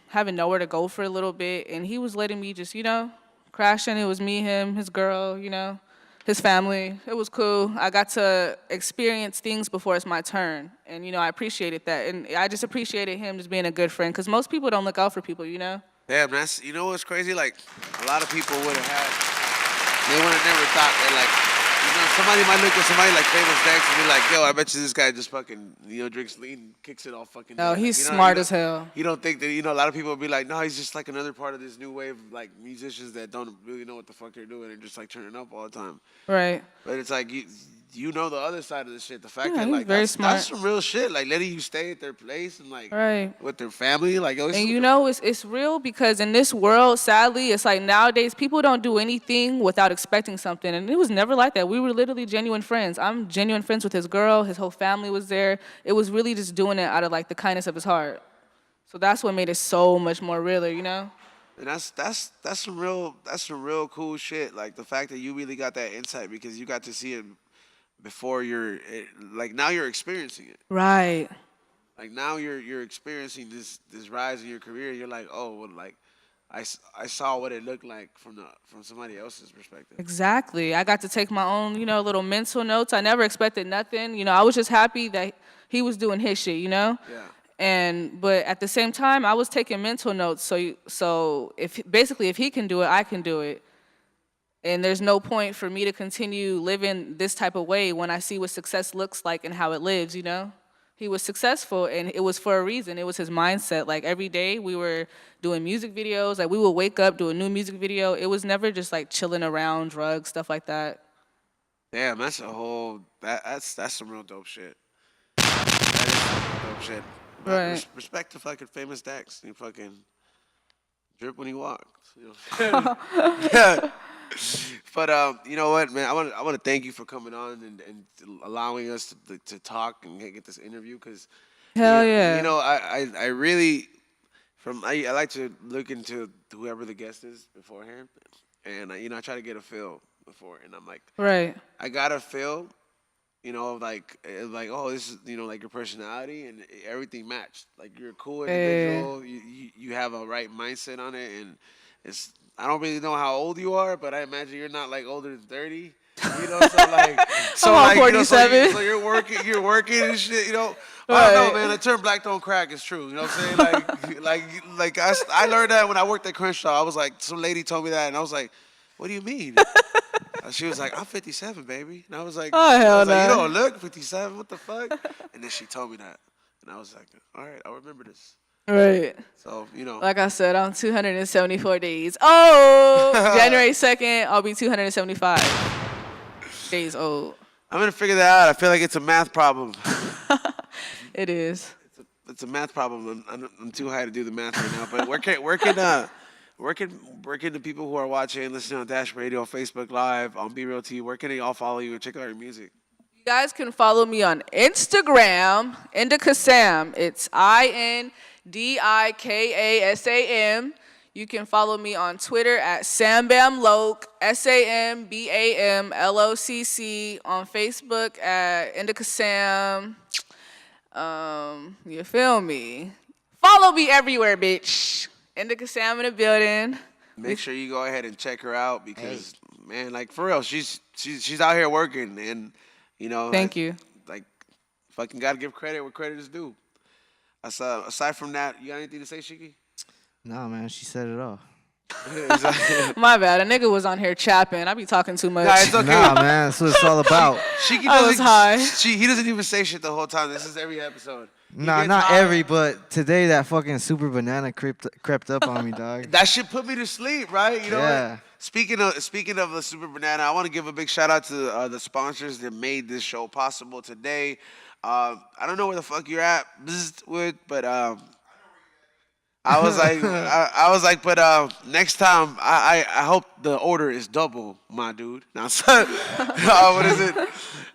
having nowhere to go for a little bit, and he was letting me just, you know, crash in. It was me, him, his girl, you know, his family. It was cool. I got to experience things before it's my turn. And, you know, I appreciated that. And I just appreciated him just being a good friend, because most people don't look out for people, you know? Damn, you know what's crazy? Like, a lot of people would they would have never thought that, like, you know, somebody might look at somebody like Famous Dex and be like, yo, I bet you this guy just fucking, you know, drinks lean and kicks it all fucking No, day. he's Like, you know, smart as hell. You don't think that, you know, a lot of people would be like, no, he's just like another part of this new wave of, like, musicians that don't really know what the fuck they're doing and just, like, turning up all the time. Right. But it's like, you know the other side of the shit. The fact Yeah, that, he's like, very that's smart. some real shit. Like, letting you stay at their place and, like, Right. with their family. Like, yo, And you know, it's real, because in this world, sadly, it's like nowadays people don't do anything without expecting something. And it was never like that. We were literally genuine friends. I'm genuine friends with his girl. His whole family was there. It was really just doing it out of like the kindness of his heart. So that's what made it so much more realer, you know? And that's some real cool shit. Like the fact that you really got that insight because you got to see it before like now you're experiencing it. Right. Like now you're experiencing this rise in your career. You're like, oh, well, like I saw what it looked like from somebody else's perspective. Exactly. I got to take my own, you know, little mental notes. I never expected nothing. You know, I was just happy that he was doing his shit, you know? Yeah. But at the same time, I was taking mental notes. So if he can do it, I can do it. And there's no point for me to continue living this type of way when I see what success looks like and how it lives, you know? He was successful, and it was for a reason. It was his mindset. Like, every day we were doing music videos. Like, we would wake up, do a new music video. It was never just, like, chilling around, drugs, stuff like that. Damn, that's some real dope shit. That is some real dope shit. Right. Respect to fucking famous Dex. He fucking drip when he walks. You know? Yeah. But you know what, man? I want to thank you for coming on and allowing us to talk and get this interview, because Hell yeah. you know, I really I like to look into whoever the guest is beforehand, and you know, I try to get a feel before, and I'm like, Right. I got a feel, you know, like oh, this is, you know, like your personality and everything matched. Like, you're a cool individual. You have a right mindset on it, and it's. I don't really know how old you are, but I imagine you're not like older than 30. You know, so I'm 47. You know, so you're working and shit. You know, I don't know, man. The term "black don't crack" is true. You know what I'm saying? Like I learned that when I worked at Crenshaw. I was like, some lady told me that, and I was like, "What do you mean?" She was like, "I'm 57, baby," and I was like, "Oh hell no, you don't look 57. What the fuck?" And then she told me that, and I was like, "All right, I'll remember this." Right. So, you know. Like I said, I'm 274 days. Oh, January 2nd, I'll be 275 days old. I'm going to figure that out. I feel like it's a math problem. It is. It's a math problem. I'm too high to do the math right now. But where can the people who are watching and listening on Dash Radio, Facebook Live, on Be Real TV, where can they all follow you and check out your music? You guys can follow me on Instagram, Indica Sam. It's INDIKASAM. You can follow me on Twitter at SambamLoc, SAMBAMLOCC. On Facebook at Indica Sam. You feel me? Follow me everywhere, bitch. Indica Sam in the building. Make sure you go ahead and check her out, because, man, like, for real, she's out here working, and, you know. Thank you. Like, fucking gotta give credit where credit is due. Aside from that, you got anything to say, Sheiky? Nah, man, she said it all. My bad. A nigga was on here chapping. I be talking too much. Nah, it's okay. Nah, man, that's what it's all about. Sheiky I was high. He doesn't even say shit the whole time. This is every episode. Nah, not every, but today that fucking super banana crept up on me, dog. That shit put me to sleep, right? You know. Yeah. Speaking of the super banana, I want to give a big shout out to the sponsors that made this show possible today. I don't know where the fuck you're at, but I was like, but next time I hope the order is double, my dude. Now, what is it?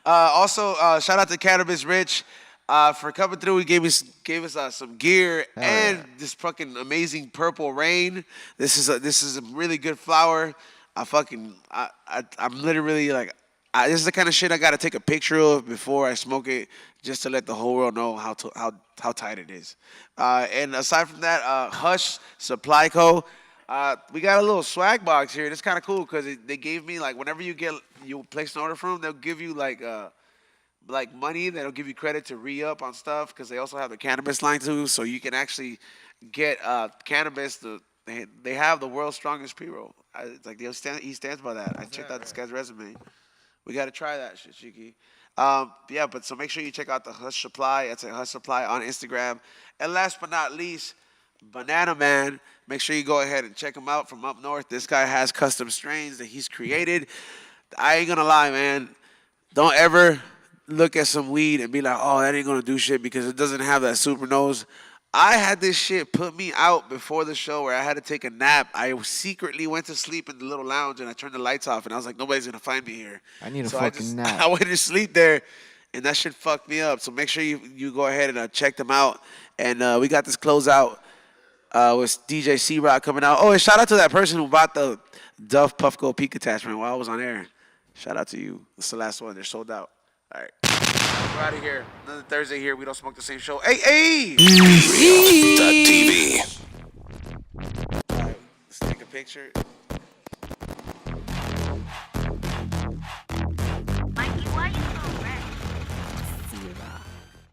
Also, shout out to Cannabis Rich for coming through. He gave us some gear and this fucking amazing purple rain. This is a really good flower. I'm literally like. This is the kind of shit I gotta take a picture of before I smoke it, just to let the whole world know how tight it is. And aside from that, Hush Supply Co. We got a little swag box here. It's kind of cool because they gave me, like, whenever you place an order from them, they'll give you like money that'll give you credit to re-up on stuff, because they also have the cannabis line too, so you can actually get cannabis. They have the world's strongest pre-roll. It's like he stands by that. I checked out this guy's resume. We got to try that shit, Sheiky. Yeah, but so make sure you check out the Hush Supply. It's a Hush Supply on Instagram. And last but not least, Banana Man. Make sure you go ahead and check him out from up north. This guy has custom strains that he's created. I ain't going to lie, man. Don't ever look at some weed and be like, oh, that ain't going to do shit because it doesn't have that super nose. I had this shit put me out before the show where I had to take a nap. I secretly went to sleep in the little lounge and I turned the lights off and I was like, nobody's going to find me here. I need a fucking nap. I went to sleep there and that shit fucked me up. So make sure you go ahead and check them out. And we got this closeout with DJ C-Rock coming out. Oh, and shout out to that person who bought the Duff Puffco Peak attachment while I was on air. Shout out to you. It's the last one. They're sold out. All right. We're out of here. Another Thursday here. We don't smoke the same show. Hey! TV. All right, let's take a picture.